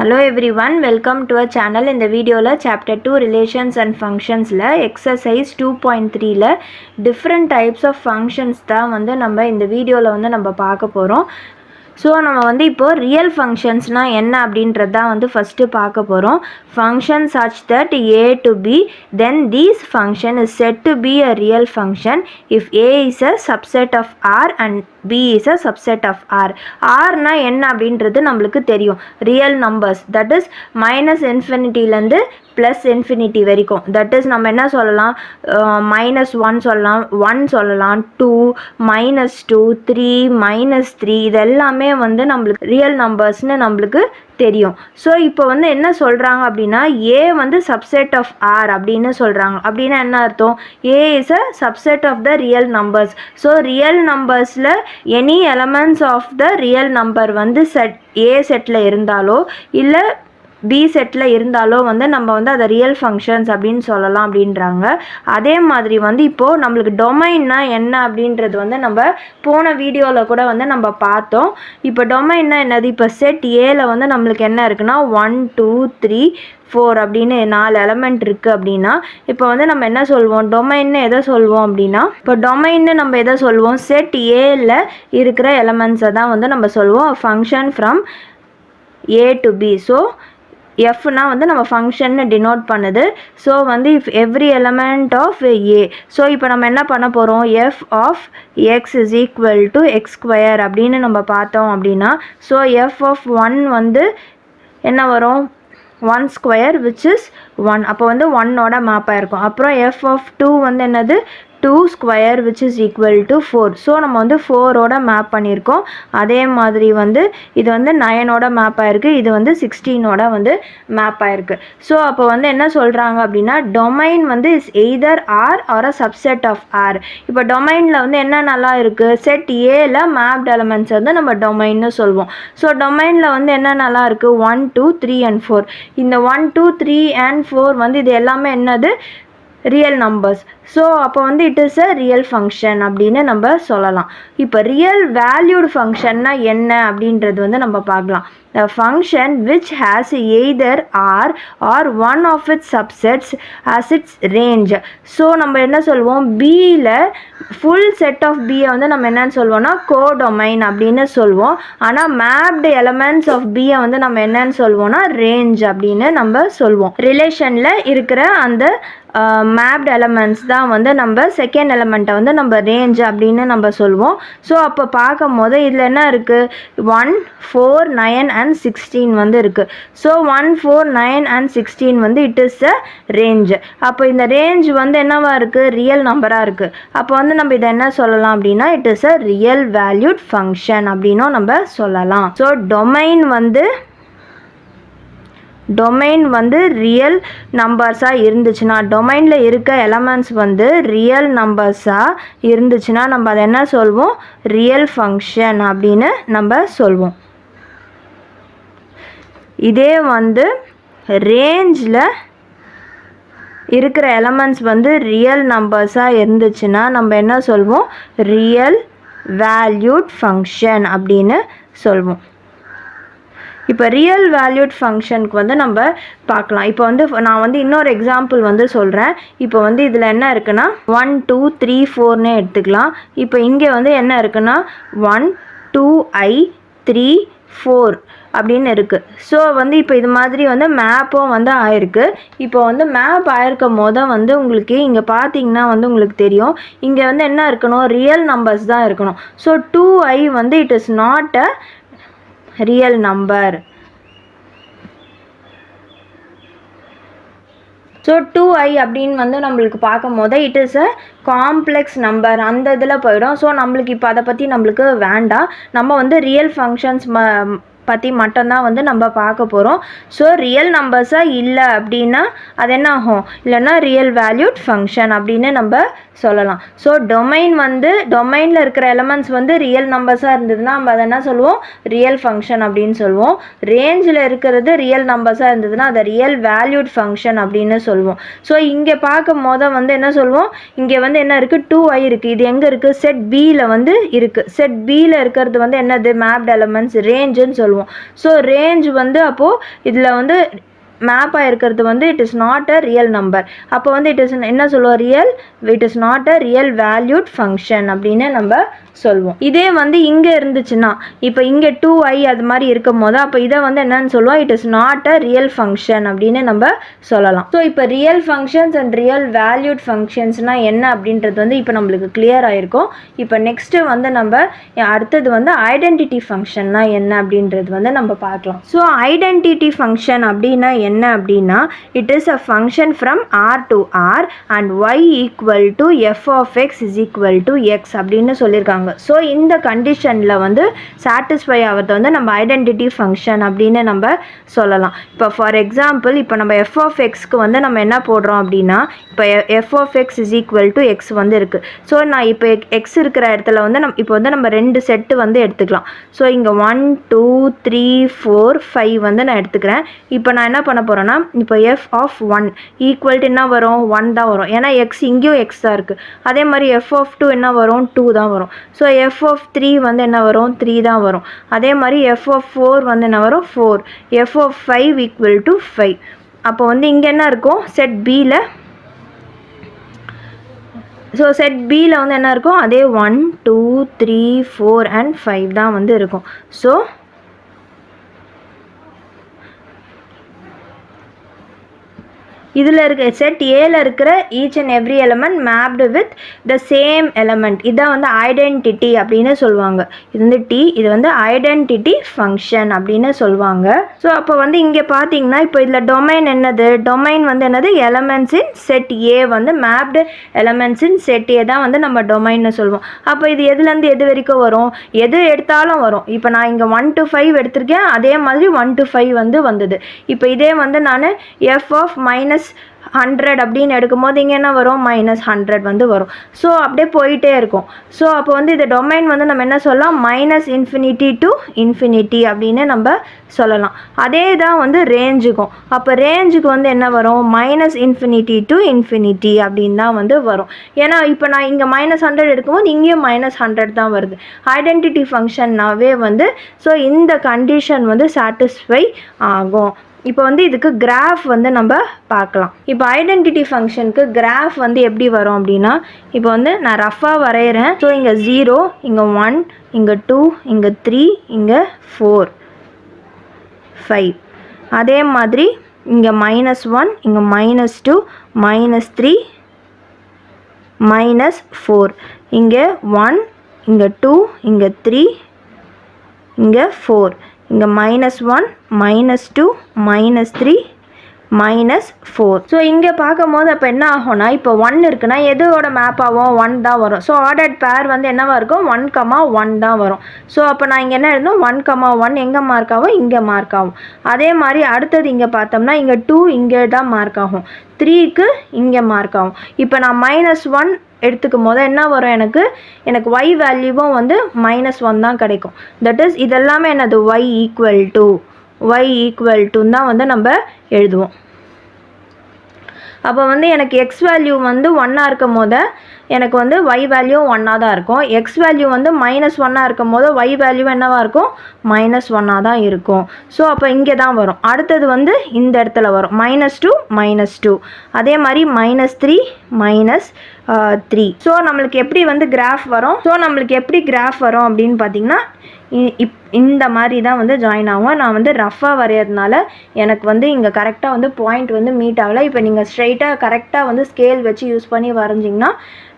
Hello everyone, welcome to our channel. In the video la chapter 2 relations and functions la exercise 2.3 la different types of functions da வந்து நம்ம இந்த வீடியோல வந்து நம்ம பார்க்க போறோம். ஸோ நம்ம வந்து இப்போ ரியல் ஃபங்க்ஷன்ஸ்னால் என்ன அப்படின்றது தான் வந்து ஃபஸ்ட்டு பார்க்க போகிறோம். Function such that A to B then these function is set to be a real function if A is a subset of R and B is a subset of R. ஆர்னா என்ன அப்படின்றது நம்மளுக்கு தெரியும், real numbers, that is minus இன்ஃபினிட்டிலேருந்து plus infinity வரைக்கும். That is நம்ம என்ன சொல்லலாம், -1 சொல்லலாம், 1 சொல்லலாம், 2, -2, 3, -3, இது எல்லாமே வந்து நம்மளுக்கு ரியல் நம்பர்ஸ்னு நம்மளுக்கு தெரியும். ஸோ இப்போ வந்து என்ன சொல்கிறாங்க அப்படின்னா, ஏ வந்து சப்செட் ஆஃப் ஆர் அப்படின்னு சொல்கிறாங்க. அப்படின்னா என்ன அர்த்தம், A is a subset of the real numbers. So real நம்பர்ஸில் any elements of the real number வந்து ஏ செட்டில் இருந்தாலோ இல்லை பி செட்டில் இருந்தாலோ வந்து நம்ம வந்து அதை ரியல் ஃபங்க்ஷன்ஸ் அப்படின்னு சொல்லலாம் அப்படின்றாங்க. அதே மாதிரி வந்து இப்போது நம்மளுக்கு டொமைன்னா என்ன அப்படின்றது வந்து நம்ம போன வீடியோவில் கூட வந்து நம்ம பார்த்தோம். இப்போ டொமைன்னா என்னது, இப்போ செட் ஏல வந்து நம்மளுக்கு என்ன இருக்குன்னா 1 2 3 4 அப்படின்னு 4 எலமெண்ட் இருக்குது அப்படின்னா இப்போ வந்து நம்ம என்ன சொல்வோம், டொமைன்னு எதை சொல்வோம் அப்படின்னா, இப்போ டொமைன்னு நம்ம எதை சொல்வோம், செட் ஏல இருக்கிற எலமெண்ட்ஸை தான் வந்து நம்ம சொல்வோம் function from A to B. So எஃப்னா வந்து நம்ம ஃபங்க்ஷன்னு டினோட் பண்ணுது. ஸோ வந்து if every element of A, so இப்போ நம்ம என்ன பண்ண போகிறோம், f of x is equal to x square அப்படின்னு நம்ம பார்த்தோம் அப்படின்னா, ஸோ எஃப் ஆஃப் 1 வந்து என்ன வரும், 1 ஸ்கொயர் விச் இஸ் 1, அப்போ வந்து 1ஓட மேப்பாக இருக்கும். அப்புறம் எஃப் ஆஃப் 2 வந்து என்னது, 2 square which is equal to 4. So நம்ம வந்து 4ஓட மேப் பண்ணியிருக்கோம். அதே மாதிரி வந்து இது வந்து 9ஓட மேப் ஆயிருக்கு, இது வந்து 16ஓட வந்து மேப் ஆயிருக்கு. ஸோ அப்போ வந்து என்ன சொல்கிறாங்க அப்படின்னா, டொமைன் வந்து is either R or a subset of R. இப்போ டொமைனில் வந்து என்ன நல்லா இருக்குது, செட் ஏல மேப்ட் எலமெண்ட்ஸ் வந்து நம்ம டொமைன்னு சொல்வோம். ஸோ டொமைனில் வந்து என்ன நல்லா இருக்குது, 1 2 3 and 4. இந்த 1 2 3 and 4 வந்து இது எல்லாமே என்னது, ரியல் நம்பர்ஸ். ஸோ அப்போ வந்து it is a real function அப்படின்னு நம்ம சொல்லலாம். இப்போ ரியல் வேல்யூடு ஃபங்க்ஷன்னா என்ன அப்படின்றது வந்து நம்ம பார்க்கலாம். A function which has either R or one of its subsets as its range. So நம்ம என்ன சொல்வோம், பியில் ஃபுல் செட் ஆஃப் பியை வந்து நம்ம என்னன்னு சொல்வோம்னா கோடொமைன் அப்படின்னு சொல்வோம். ஆனால் மேப்டு எலமெண்ட்ஸ் ஆஃப் பியை வந்து நம்ம என்னன்னு சொல்வோம்னா ரேஞ்ச் அப்படின்னு நம்ம சொல்வோம். ரிலேஷனில் இருக்கிற அந்த மேப்டு எலமெண்ட்ஸ் தான் வந்து நம்ம செகண்ட் எலமெண்ட்டை வந்து நம்ம ரேஞ்ச் அப்படின்னு நம்ம சொல்வோம். ஸோ அப்போ பார்க்கும் போது இதில் என்ன இருக்குது, 1 4 9 and 16 வந்து இருக்குது. ஸோ 1 4 9 and 16 வந்து இட் இஸ் அ ரேஞ்ச். அப்போ இந்த ரேஞ்ச் வந்து என்னவா இருக்குது, ரியல் நம்பராக இருக்குது. அப்போ வந்து நம்ம இதை என்ன சொல்லலாம் அப்படின்னா, it is a real valued function அப்படின்னும் நம்ம சொல்லலாம். ஸோ டொமைன் வந்து ரியல் நம்பர்ஸாக இருந்துச்சுன்னா, டொமைனில் இருக்க எலமெண்ட்ஸ் வந்து ரியல் நம்பர்ஸாக இருந்துச்சுன்னா நம்ம அதை என்ன சொல்வோம், ரியல் ஃபங்க்ஷன் அப்படின்னு நம்ம சொல்வோம். இதே வந்து ரேஞ்சில் இருக்கிற எலமெண்ட்ஸ் வந்து ரியல் நம்பர்ஸாக இருந்துச்சுன்னா நம்ம என்ன சொல்வோம், ரியல் வேல்யூட் ஃபங்க்ஷன் அப்படின்னு சொல்வோம். இப்போ ரியல் வேல்யூட் ஃபங்க்ஷனுக்கு வந்து நம்ம பார்க்கலாம். இப்போ வந்து நான் வந்து இன்னொரு எக்ஸாம்பிள் வந்து சொல்கிறேன். இப்போ வந்து இதில் என்ன இருக்குன்னா 1 2 3 4னே எடுத்துக்கலாம். இப்போ இங்கே வந்து என்ன இருக்குன்னா 1 2 I 3 4 அப்படின்னு இருக்குது. ஸோ வந்து இப்போ இது மாதிரி வந்து மேப்பும் வந்து ஆயிருக்கு. இப்போ வந்து மேப் ஆயிருக்கும் போது வந்து உங்களுக்கு இங்கே பார்த்தீங்கன்னா வந்து உங்களுக்கு தெரியும், இங்கே வந்து என்ன இருக்கணும், ரியல் நம்பர்ஸ் தான் இருக்கணும். ஸோ 2I வந்து it is not a real number. So 2I அப்படின்னு வந்து நம்மளுக்கு பார்க்கும் போது it is a complex number, அந்த இதில் போயிடும். ஸோ நம்மளுக்கு இப்போ அதை பற்றி நம்மளுக்கு வேண்டாம். நம்ம வந்து ரியல் ஃபங்க்ஷன்ஸ் பற்றி மட்டும்தான் வந்து நம்ம பார்க்க போகிறோம். ஸோ ரியல் நம்பர்ஸாக இல்லை அப்படின்னா அது என்ன ஆகும், இல்லைன்னா ரியல் வேல்யூட் ஃபங்க்ஷன் அப்படின்னு நம்ம சொல்லலாம். ஸோ டொமைனில் இருக்கிற எலமெண்ட்ஸ் வந்து ரியல் நம்பர்ஸாக இருந்ததுன்னா நம்ம அதை என்ன சொல்லுவோம், ரியல் ஃபங்க்ஷன் அப்படின்னு சொல்லுவோம். ரேஞ்சில் இருக்கிறது ரியல் நம்பர்ஸாக இருந்ததுன்னா அதை ரியல் வேல்யூட் ஃபங்க்ஷன் அப்படின்னு சொல்லுவோம். ஸோ இங்கே பார்க்கும் போது வந்து என்ன சொல்லுவோம், இங்கே வந்து என்ன இருக்குது, 2I இருக்குது. இது எங்கே இருக்குது, செட் பியில் வந்து இருக்குது. செட் பியில் இருக்கிறது வந்து என்னது, மேப்ட் எலமெண்ட்ஸ் ரேஞ்சுன்னு சொல்லுவோம். சொல்லுவோம். ஸோ ரேஞ்ச் வந்து அப்போது இதில் வந்து மேப் ஆகிருக்கிறது வந்து it is not a real number. அப்போ வந்து இட் இஸ் என்ன சொல்லுவோம், it is not a real valued function அப்படின்னு நம்ம சொல்லுவோம். இதே வந்து இங்கே இருந்துச்சுன்னா, இப்போ இங்கே 2i அது மாதிரி இருக்கும் போது அப்போ இதை வந்து என்னன்னு சொல்லுவோம், it is not a real function அப்படின்னு நம்ம சொல்லலாம். ஸோ இப்போ real functions and real valued ஃபங்க்ஷன்ஸ்னால் என்ன அப்படின்றது வந்து இப்போ நம்மளுக்கு கிளியர் ஆகிருக்கும். இப்போ நெக்ஸ்ட்டு வந்து நம்ம அடுத்தது வந்து ஐடென்டிட்டி ஃபங்க்ஷன்னா என்ன அப்படின்றது வந்து நம்ம பார்க்கலாம். ஸோ ஐடென்டிட்டி ஃபங்க்ஷன் அப்படின்னா என்ன அப்படின்னா, it is a function from R to R and y equal to f of x is equal to x அப்படின்னு சொல்லியிருக்காங்க. ஸோ இந்த கண்டிஷனில் வந்து சாட்டிஸ்ஃபை ஆகிறது வந்து நம்ம ஐடென்டிட்டி ஃபங்க்ஷன் அப்படின்னு நம்ம சொல்லலாம். இப்போ ஃபார் எக்ஸாம்பிள் இப்போ நம்ம எஃப் ஆஃப் எக்ஸ்க்கு வந்து நம்ம என்ன போடுறோம் அப்படின்னா, இப்போ f of x is equal to x வந்து இருக்குது. ஸோ நான் இப்போ எக்ஸ் இருக்கிற இடத்துல வந்து இப்போ வந்து நம்ம 2 செட்டு வந்து எடுத்துக்கலாம். ஸோ இங்கே 1 2 3 4 5 வந்து நான் எடுத்துக்கிறேன். இப்போ நான் என்ன பண்ண போகிறேன்னா, இப்போ எஃப் ஆஃப் 1 ஈக்குவல் டு என்ன வரும், 1 தான் வரும். ஏன்னா எக்ஸ் இங்கேயும் எக்ஸ் தான் இருக்குது. அதே மாதிரி எஃப் ஆஃப் 2 என்ன வரும், 2 தான் வரும். ஸோ எஃப் ஆஃப் 3 வந்து என்ன வரும், 3 தான் வரும். அதே மாதிரி எஃப் ஆஃப் 4 வந்து என்ன வரும், 4. F of 5 equal to 5. அப்போ வந்து இங்கே என்ன இருக்கும், செட் பியில், ஸோ செட் பியில் வந்து என்ன இருக்கும், அதே 1 2 3 4 and 5 தான் வந்து இருக்கும். ஸோ இதில் இருக்க செட் ஏல இருக்கிற each and every element mapped with the same element, இதான் வந்து ஐடென்டிட்டி அப்படின்னு சொல்லுவாங்க. இது வந்து இது வந்து ஐடென்டிட்டி ஃபங்க்ஷன் அப்படின்னு சொல்லுவாங்க. ஸோ அப்போ வந்து இங்கே பார்த்தீங்கன்னா இப்போ இதில் டொமைன் என்னது, டொமைன் வந்து என்னது, எலமெண்ட்ஸ் இன் செட் ஏ வந்து மேப்டு எலமெண்ட்ஸ் இன் செட் ஏ தான் வந்து நம்ம டொமைன்னு சொல்லுவோம். அப்போ இது எதுலேருந்து எது வரைக்கும் வரும், எது எடுத்தாலும் வரும். இப்போ நான் இங்கே 1 to 5 எடுத்திருக்கேன், அதே மாதிரி 1 to 5 வந்து வந்தது. இப்போ இதே வந்து நான் எஃப் ஆஃப் -100 அப்படின்னு எடுக்கும்போது இங்கே என்ன வரும், -100 வந்து வரும். ஸோ அப்படியே போயிட்டே இருக்கும். ஸோ அப்போ வந்து இது டொமைன் வந்து நம்ம என்ன சொல்லலாம், -∞ to ∞ அப்படின்னு நம்ம சொல்லலாம். அதே தான் வந்து ரேஞ்சுக்கும். அப்போ ரேஞ்சுக்கு வந்து என்ன வரும், -∞ to ∞ அப்படின்னு தான் வந்து வரும். ஏன்னா இப்போ நான் இங்கே -100 எடுக்கும்போது இங்கேயும் -100 தான் வருது. ஐடென்டிட்டி ஃபங்க்ஷன்னாவே வந்து ஸோ இந்த கண்டிஷன் வந்து சாட்டிஸ்ஃபை ஆகும். இப்போ வந்து இதுக்கு கிராஃப் வந்து நம்ம பார்க்கலாம். இப்போ ஐடென்டிட்டி ஃபங்க்ஷனுக்கு கிராஃப் வந்து எப்படி வரும் அப்படின்னா, இப்போ வந்து நான் ரஃபாக வரைகிறேன். ஸோ இங்கே 0, இங்கே 1, இங்கே 2, இங்கே 3, இங்கே 4 5. அதே மாதிரி இங்கே -1, இங்கே -2, -3, -4, இங்கே 1, இங்கே 2, இங்கே 3, இங்கே 4, இங்கே -1, -2, -3, -4. ஸோ இங்கே பார்க்கும் போது அப்போ என்ன ஆகும்னா, இப்போ 1 இருக்குன்னா எதோட மேப் ஆகும், 1 தான் வரும். ஸோ ஆர்டர்ட் பேர் வந்து என்னவாக இருக்கும், 1,1 தான் வரும். ஸோ அப்போ நான் இங்கே என்ன எழுதணும், 1,1 எங்கே மார்க் ஆகும், இங்கே மார்க் ஆகும். அதே மாதிரி அடுத்தது இங்கே பார்த்தோம்னா இங்கே 2 இங்கே தான் மார்க் ஆகும், 3க்கு இங்கே மார்க் ஆகும். இப்போ நான் -1 எடுத்துக்கும் போது என்ன வரும், எனக்கு y வேல்யூவும் வந்து -1 தான் கிடைக்கும். தட் இஸ் இதெல்லாமே என்னது, y ஈக்குவல் டு தான் வந்து நம்ம எழுதுவோம். அப்போ வந்து எனக்கு எக்ஸ் வேல்யூ வந்து 1 இருக்கும் போது எனக்கு வந்து y வேல்யூ 1 தான் இருக்கும். எக்ஸ் வேல்யூ வந்து -1 இருக்கும் போது y வேல்யூ என்னவாக இருக்கும், -1 தான் இருக்கும். ஸோ அப்போ இங்கே தான் வரும். அடுத்தது வந்து இந்த இடத்துல வரும் -2, -2. அதே மாதிரி -3, -3. ஸோ நம்மளுக்கு எப்படி வந்து கிராஃப் வரும், அப்படின்னு பார்த்தீங்கன்னா இந்த மாதிரி தான் வந்து ஜாயின் ஆகும். நான் வந்து ரஃபாக வரைகிறதுனால எனக்கு வந்து இங்கே கரெக்டாக வந்து பாயிண்ட் வந்து மீட் ஆகலை. இப்போ நீங்கள் ஸ்ட்ரைட்டாக கரெக்டாக வந்து ஸ்கேல் வச்சு யூஸ் பண்ணி வரைஞ்சிங்கன்னா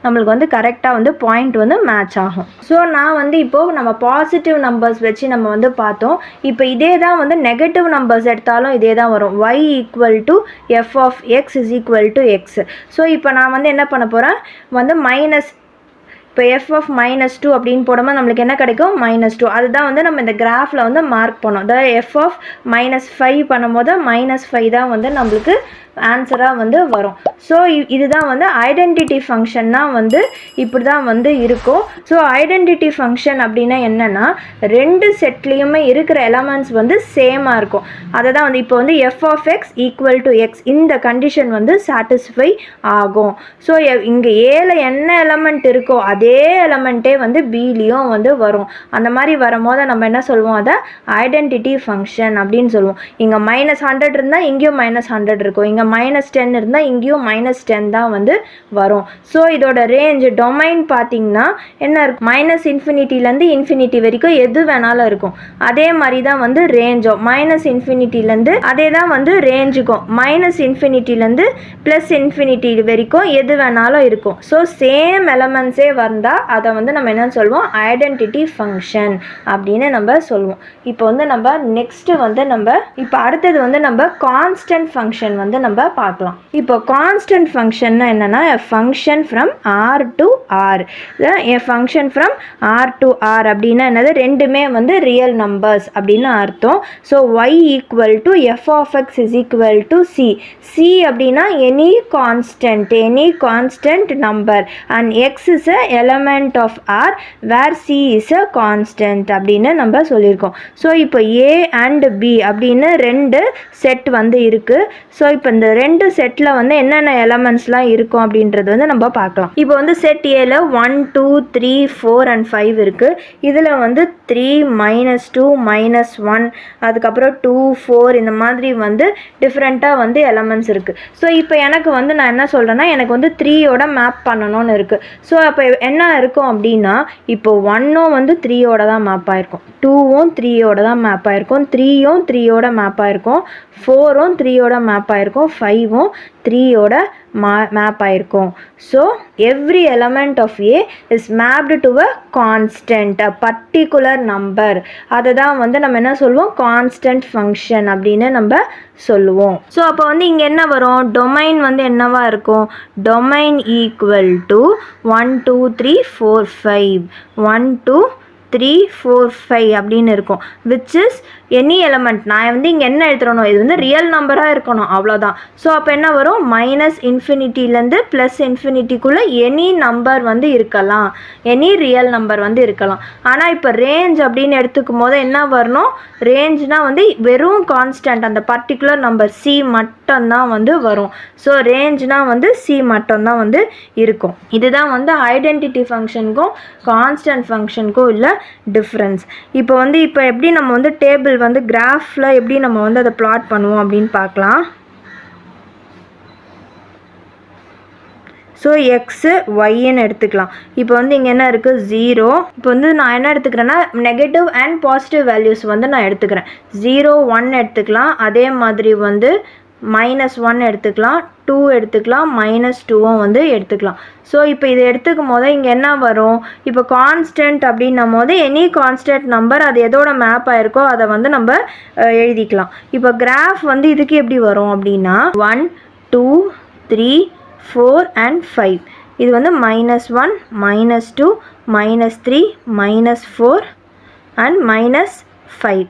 நம்மளுக்கு வந்து கரெக்டாக வந்து பாயிண்ட் வந்து மேட்ச் ஆகும். ஸோ நான் வந்து இப்போது நம்ம பாசிட்டிவ் நம்பர்ஸ் வச்சு நம்ம வந்து பார்த்தோம். இப்போ இதே தான் வந்து நெகட்டிவ் நம்பர்ஸ் எடுத்தாலும் இதே தான் வரும். y equal to f of x is equal to x. So இப்போ நான் வந்து என்ன பண்ண போகிறேன், வந்து இப்போ எஃப் ஆஃப் -2 அப்படின்னு போடும்போது நம்மளுக்கு என்ன கிடைக்கும், -2. அதுதான் வந்து நம்ம இந்த கிராஃபில் வந்து மார்க் பண்ணோம். அதாவது எஃப் ஆஃப் -5 பண்ணும்போது -5 தான் வந்து நம்மளுக்கு ஆன்சராக வந்து வரும். ஸோ இதுதான் வந்து ஐடென்டிட்டி ஃபங்க்ஷன்னா வந்து இப்படி தான் வந்து இருக்கும். ஸோ ஐடென்டிட்டி ஃபங்க்ஷன் அப்படின்னா என்னென்னா ரெண்டு செட்லேயுமே இருக்கிற எலமெண்ட்ஸ் வந்து சேமாக இருக்கும். அதை தான் வந்து இப்போ வந்து f of x equal to x இந்த கண்டிஷன் வந்து சாட்டிஸ்ஃபை ஆகும். ஸோ இங்கே ஏல என்ன எலமெண்ட் இருக்கோ அதே எலமெண்ட்டே வந்து பிலையும் வந்து வரும். அந்த மாதிரி வரும்போது நம்ம என்ன சொல்லுவோம், அதை ஐடென்டிட்டி ஃபங்க்ஷன் அப்படின்னு சொல்லுவோம். இங்கே -100 இருந்தால் இங்கேயும் -100 இருக்கும், இங்கே -10 இருந்தால் இங்கேயும் -10 தான் வந்து வரும். ஸோ இதோட ரேஞ்ச் டொமைன் பார்த்தீங்கன்னா என்ன இருக்கும், -∞ இன்ஃபினிட்டி வரைக்கும் எது வேணாலும் இருக்கும். அதே மாதிரி தான் வந்து ரேஞ்சும் -∞ அதே தான் வந்து ரேஞ்சுக்கும் -∞ +∞ வரைக்கும் எது வேணாலும் இருக்கும். ஸோ சேம் எலமெண்ட்ஸே வந்தால் அதை வந்து நம்ம என்ன சொல்லுவோம், ஐடென்டிட்டி ஃபங்க்ஷன் அப்படின்னு நம்ம சொல்லுவோம். இப்போ வந்து நம்ம நெக்ஸ்ட் வந்து இப்போ அடுத்தது வந்து நம்ம கான்ஸ்டன்ட் ஃபங்க்ஷன் வந்து நம்ம பார்க்கலாம். இப்போ கான்ஸ்டன்ட் ஃபங்க்ஷன்னா என்னன்னா function from R to R. Function from R to R அப்படின்னா என்னது, ரெண்டுமே வந்து ரியல் நம்பர்ஸ் அப்படின்னு அர்த்தம். So y equal to f of x is equal to c. C அப்படின்னா any constant number and x is a element of R where c is a constant அப்படின்னு நம்ம சொல்லியிருக்கோம். ஸோ இப்போ ஏ அண்ட் பி அப்படின்னு ரெண்டு set வந்து இருக்குது. So இப்போ இந்த ரெண்டு செட்டில் வந்து என்னென்ன எலமெண்ட்ஸ்லாம் இருக்கும் அப்படின்றது வந்து நம்ம பார்க்கலாம். இப்போ வந்து செட் ஏல 1 2 3 4 and 5 இருக்குது. இதில் வந்து 3 -2 -1 அதுக்கப்புறம் 2 4 இந்த மாதிரி வந்து டிஃப்ரெண்ட்டாக வந்து எலமெண்ட்ஸ் இருக்குது. ஸோ இப்போ எனக்கு வந்து நான் என்ன சொல்கிறேன்னா, எனக்கு வந்து 3யோட மேப் பண்ணணும்னு இருக்குது. ஸோ அப்போ என்ன இருக்கும் அப்படின்னா, இப்போ 1ம் வந்து 3யோட தான் மேப் ஆகிருக்கும், 2ம் 3யோட தான் மேப் ஆகிருக்கும், 3ம் 3யோட மேப் ஆகிருக்கும், 4ம் 3யோட மேப் ஆகிருக்கும், 5ம் 3யோட மேப் ஆகிருக்கும். So every element of A is mapped to a constant, a particular number. அதை தான் வந்து நம்ம என்ன சொல்லுவோம், கான்ஸ்டன்ட் ஃபங்க்ஷன் அப்படின்னு நம்ம சொல்லுவோம். ஸோ அப்போ வந்து இங்கே என்ன வரும், டொமைன் வந்து என்னவா இருக்கும், டொமைன் ஈக்குவல் டு 1 2 3 4 5 1 2 3 4 5 அப்படின்னு இருக்கும். Which is any element. நான் வந்து இங்கே என்ன எழுதுறணும், இது வந்து ரியல் நம்பராக இருக்கணும், அவ்வளோதான். ஸோ அப்போ என்ன வரும், -∞ +∞ எனி நம்பர் வந்து இருக்கலாம், எனி ரியல் நம்பர் வந்து இருக்கலாம். ஆனால் இப்போ ரேஞ்ச் அப்படின்னு எடுத்துக்கும் போது என்ன வரணும், ரேஞ்ச்னால் வந்து வெறும் கான்ஸ்டன்ட், அந்த பர்டிகுலர் நம்பர் சி மட்டும்தான் வந்து வரும். ஸோ ரேஞ்ச்னால் வந்து சி மட்டும்தான் வந்து இருக்கும். இதுதான் வந்து ஐடென்டிட்டி ஃபங்க்ஷனுக்கும் கான்ஸ்டன்ட் ஃபங்க்ஷனுக்கும் இல்லை டிஃப்ரென்ஸ். இப்போ வந்து இப்போ எப்படி நம்ம வந்து டேபிள் வந்து கிராஃபில் எப்படி நம்ம வந்து அதை பிளாட் பண்ணுவோம் அப்படின்னு பார்க்கலாம். ஸோ எக்ஸு ஒய்ன்னு எடுத்துக்கலாம். இப்போ வந்து இங்கே என்ன இருக்குது, 0. இப்போ வந்து நான் என்ன எடுத்துக்கிறேன்னா நெகட்டிவ் அண்ட் பாசிட்டிவ் வேல்யூஸ் வந்து நான் எடுத்துக்கிறேன். 0 1 எடுத்துக்கலாம், அதே மாதிரி வந்து -1 எடுத்துக்கலாம், 2 எடுத்துக்கலாம், -2ம் வந்து எடுத்துக்கலாம். ஸோ இப்போ இதை எடுத்துக்கும் போது இங்கே என்ன வரும், இப்போ கான்ஸ்டன்ட் அப்படின்னும் போது எனி கான்ஸ்டன்ட் நம்பர் அது எதோட மேப் ஆயிருக்கோ அதை வந்து நம்ம எழுதிக்கலாம். இப்போ கிராஃப் வந்து இதுக்கு எப்படி வரும் அப்படின்னா 1 2 3 4 and 5. இது வந்து -1 -2 -3 -4 and -5.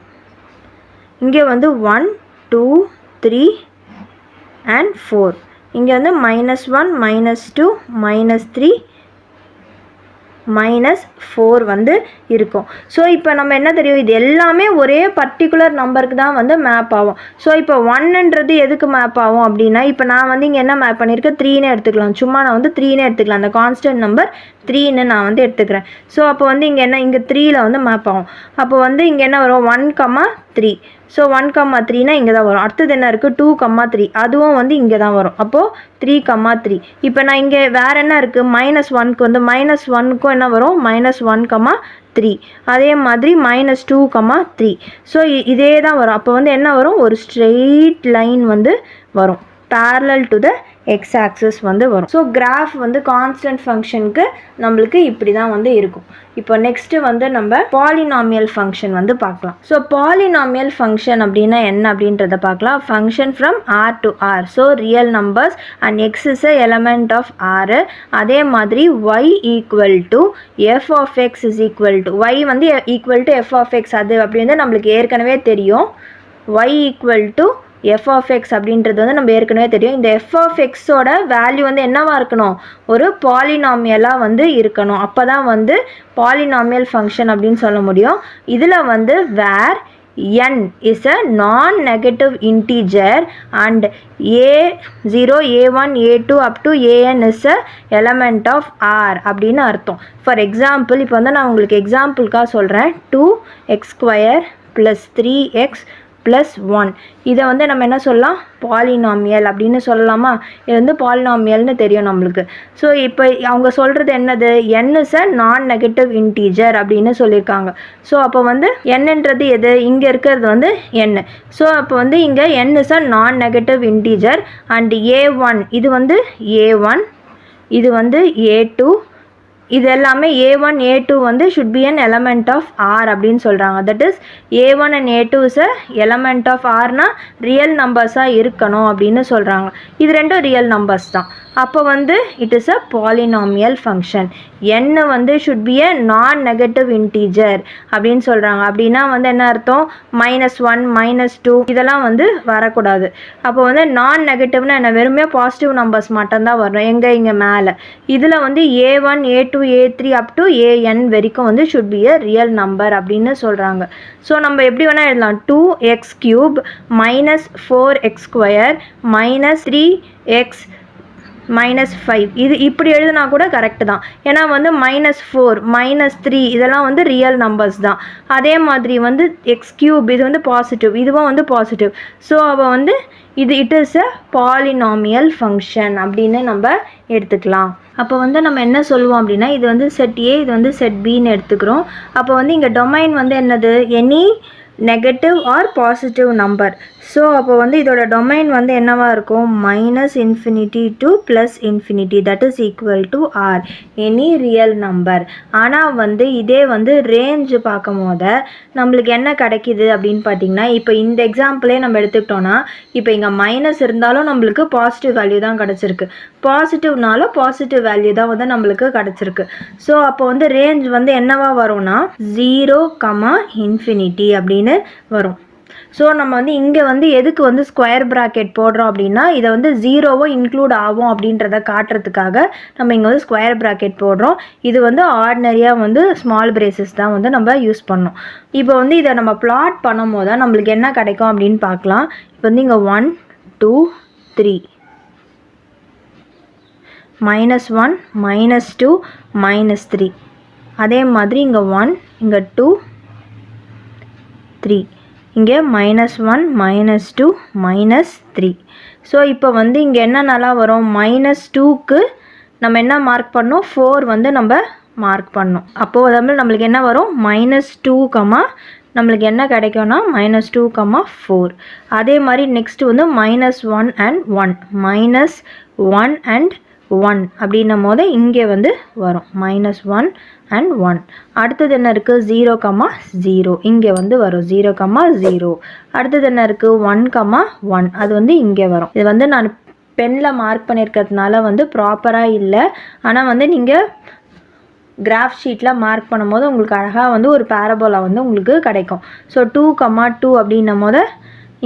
இங்கே வந்து 1 2 3 and 4. இங்கே வந்து -1 -2 -3 -4 வந்து இருக்கும். ஸோ இப்போ நம்ம என்ன தெரியும், இது எல்லாமே ஒரே பர்டிகுலர் நம்பருக்கு தான் வந்து மேப் ஆகும். ஸோ இப்போ 1ன்றது எதுக்கு மேப் ஆகும் அப்படின்னா, இப்போ நான் வந்து இங்கே என்ன மேப் பண்ணியிருக்கேன், 3ன்னு எடுத்துக்கலாம். சும்மா நான் வந்து 3ன்னு எடுத்துக்கலாம், அந்த கான்ஸ்டன்ட் நம்பர் 3ன்னு நான் வந்து எடுத்துக்கிறேன். ஸோ அப்போ வந்து இங்கே என்ன, இங்கே 3ல் வந்து மேப் ஆகும். அப்போ வந்து இங்கே என்ன வரும், 1 3. ஸோ 1 3னா இங்கே தான் வரும். அடுத்தது என்ன இருக்குது, 2 3, அதுவும் வந்து இங்கே தான் வரும். அப்போது 3 3. இப்போ நான் இங்கே வேறு என்ன இருக்குது, -1க்கு வந்து -1க்கும் என்ன வரும், -1 3. அதே மாதிரி -2 3. ஸோ இதே தான் வரும். அப்போ வந்து என்ன வரும், ஒரு ஸ்ட்ரெயிட் லைன் வந்து வரும், parallel to the x-axis வந்து வரும். ஸோ கிராஃப் வந்து கான்ஸ்டன்ட் ஃபங்க்ஷனுக்கு நம்மளுக்கு இப்படி தான் வந்து இருக்கும். இப்போ நெக்ஸ்ட்டு வந்து நம்ம பாலினாமியல் ஃபங்க்ஷன் வந்து பார்க்கலாம். ஸோ பாலினாமியல் ஃபங்க்ஷன் அப்படின்னா என்ன அப்படின்றத பார்க்கலாம். Function from R to R. So real numbers and x is a element of R. அதே மாதிரி y equal to f of x is equal to y வந்து equal to f of x. அது அப்படி வந்து நம்மளுக்கு ஏற்கனவே தெரியும். y equal to f of x அப்படின்றது வந்து நம்ம ஏற்கனவே தெரியும். இந்த எஃப் ஆஃப் எக்ஸோட வேல்யூ வந்து என்னவா இருக்கணும், ஒரு பாலினாமியலாக வந்து இருக்கணும். அப்போ தான் வந்து பாலினாமியல் ஃபங்க்ஷன் அப்படின்னு சொல்ல முடியும். இதில் வந்து வேர் n is a non-negative integer and a0, a1, a2 up to an is a element of R அப்படின்னு அர்த்தம். ஃபார் எக்ஸாம்பிள் இப்போ வந்து நான் உங்களுக்கு எக்ஸாம்பிளுக்காக சொல்கிறேன். 2x² + 3x + 1 இதை வந்து நம்ம என்ன சொல்லலாம், பாலினாமியல் அப்படின்னு சொல்லலாமா. இது வந்து பாலினாமியல்னு தெரியும் நம்மளுக்கு. ஸோ இப்போ அவங்க சொல்கிறது என்னது, n is a non-negative integer அப்படின்னு சொல்லியிருக்காங்க. ஸோ அப்போ வந்து என்னன்றது எது, இங்கே இருக்கிறது வந்து n. ஸோ அப்போ வந்து இங்கே n is a non-negative integer and a1 இது வந்து a1, இது வந்து a2, இது எல்லாமே a1 a2 வந்து should be an element of R அப்படின்னு சொல்கிறாங்க. That is a1 and a2 is a element of Rனா ரியல் நம்பர்ஸாக இருக்கணும் அப்படின்னு சொல்கிறாங்க. இது ரெண்டும் ரியல் நம்பர்ஸ் தான். அப்போ வந்து it is a polynomial function. n வந்து should be a non-negative integer அப்படின்னு சொல்கிறாங்க. அப்படின்னா வந்து என்ன அர்த்தம், -1 -2 இதெல்லாம் வந்து வரக்கூடாது. அப்போ வந்து நான் நெகட்டிவ்னா என்ன, வெறுமே பாசிட்டிவ் நம்பர்ஸ் மட்டும்தான் வரணும். இங்கே மேலே இதில் வந்து a1 a2 a3 up to an வரைக்கும் வந்து should be a real number அப்படின்னு சொல்கிறாங்க. ஸோ நம்ம எப்படி வேணால் எழுதலாம், 2x³ - 4x² - 3x -5 இது இப்படி எழுதுனா கூட கரெக்டு தான். ஏன்னா வந்து -4 -3 இதெல்லாம் வந்து ரியல் நம்பர்ஸ் தான். அதே மாதிரி வந்து x³ இது வந்து பாசிட்டிவ், இதுவும் வந்து பாசிட்டிவ். ஸோ அவள் வந்து இது it is a polynomial function அப்படின்னு நம்ம எடுத்துக்கலாம். அப்போ வந்து நம்ம என்ன சொல்லுவோம் அப்படின்னா, இது வந்து செட் ஏ, இது வந்து செட் பின்னு எடுத்துக்கிறோம். அப்போ வந்து இங்கே டொமைன் வந்து என்னது, any negative or positive number. So அப்போ வந்து இதோட டொமைன் வந்து என்னவாக இருக்கும், -∞ to +∞, that is equal to R, any real number. ஆனால் வந்து இதே வந்து ரேஞ்சு பார்க்கும் போது நம்மளுக்கு என்ன கிடைக்கிது அப்படின்னு பார்த்தீங்கன்னா, இப்போ இந்த எக்ஸாம்பிளே நம்ம எடுத்துக்கிட்டோன்னா, இப்போ இங்கே மைனஸ் இருந்தாலும் நம்மளுக்கு பாசிட்டிவ் வேல்யூ தான் கிடச்சிருக்கு, பாசிட்டிவ்னாலும் பாசிட்டிவ் வேல்யூ தான் வந்து நம்மளுக்கு கிடச்சிருக்கு. ஸோ அப்போ வந்து ரேஞ்ச் வந்து என்னவா வரும்னா 0, ∞ அப்படின்னு வரும். ஸோ நம்ம வந்து இங்கே வந்து எதுக்கு வந்து ஸ்கொயர் ப்ராக்கெட் போடுறோம் அப்படின்னா, இதை வந்து 0வும் இன்க்ளூட் ஆகும் அப்படின்றத காட்டுறதுக்காக நம்ம இங்கே வந்து ஸ்கொயர் ப்ராக்கெட் போடுறோம். இது வந்து ஆர்டினரியாக வந்து ஸ்மால் பிரேசஸ் தான் வந்து நம்ம யூஸ் பண்ணோம். இப்போ வந்து இதை நம்ம பிளாட் பண்ணும் போது தான் நம்மளுக்கு என்ன கிடைக்கும் அப்படின்னு பார்க்கலாம். இப்போ வந்து இங்கே 1 2 3 -1 -2 -3, அதே மாதிரி இங்கே 1 இங்கே 2 3, இங்கே -1 -2 -3. ஸோ இப்போ வந்து இங்கே என்ன நல்லா வரும், -2க்கு நம்ம என்ன மார்க் பண்ணோம், 4 வந்து நம்ம மார்க் பண்ணோம். அப்போது அதாவது நம்மளுக்கு என்ன வரும், -2, நம்மளுக்கு என்ன கிடைக்கும்னா -2, 4. அதே மாதிரி நெக்ஸ்ட் வந்து -1 and 1 -1 and 1 அப்படின்னும் போது இங்கே வந்து வரும் -1 and 1. அடுத்தது என்ன இருக்குது, 0, 0 இங்கே வந்து வரும் 0, 0. அடுத்தது என்ன இருக்குது, 1, 1 அது வந்து இங்கே வரும். இது வந்து நான் பெனில் மார்க் பண்ணியிருக்கிறதுனால வந்து ப்ராப்பராக இல்லை. ஆனால் வந்து நீங்கள் கிராஃப் ஷீட்டில் மார்க் பண்ணும்போது உங்களுக்கு அழகாக வந்து ஒரு பேரபோலா வந்து உங்களுக்கு கிடைக்கும். ஸோ 2, 2 அப்படின்னும் போது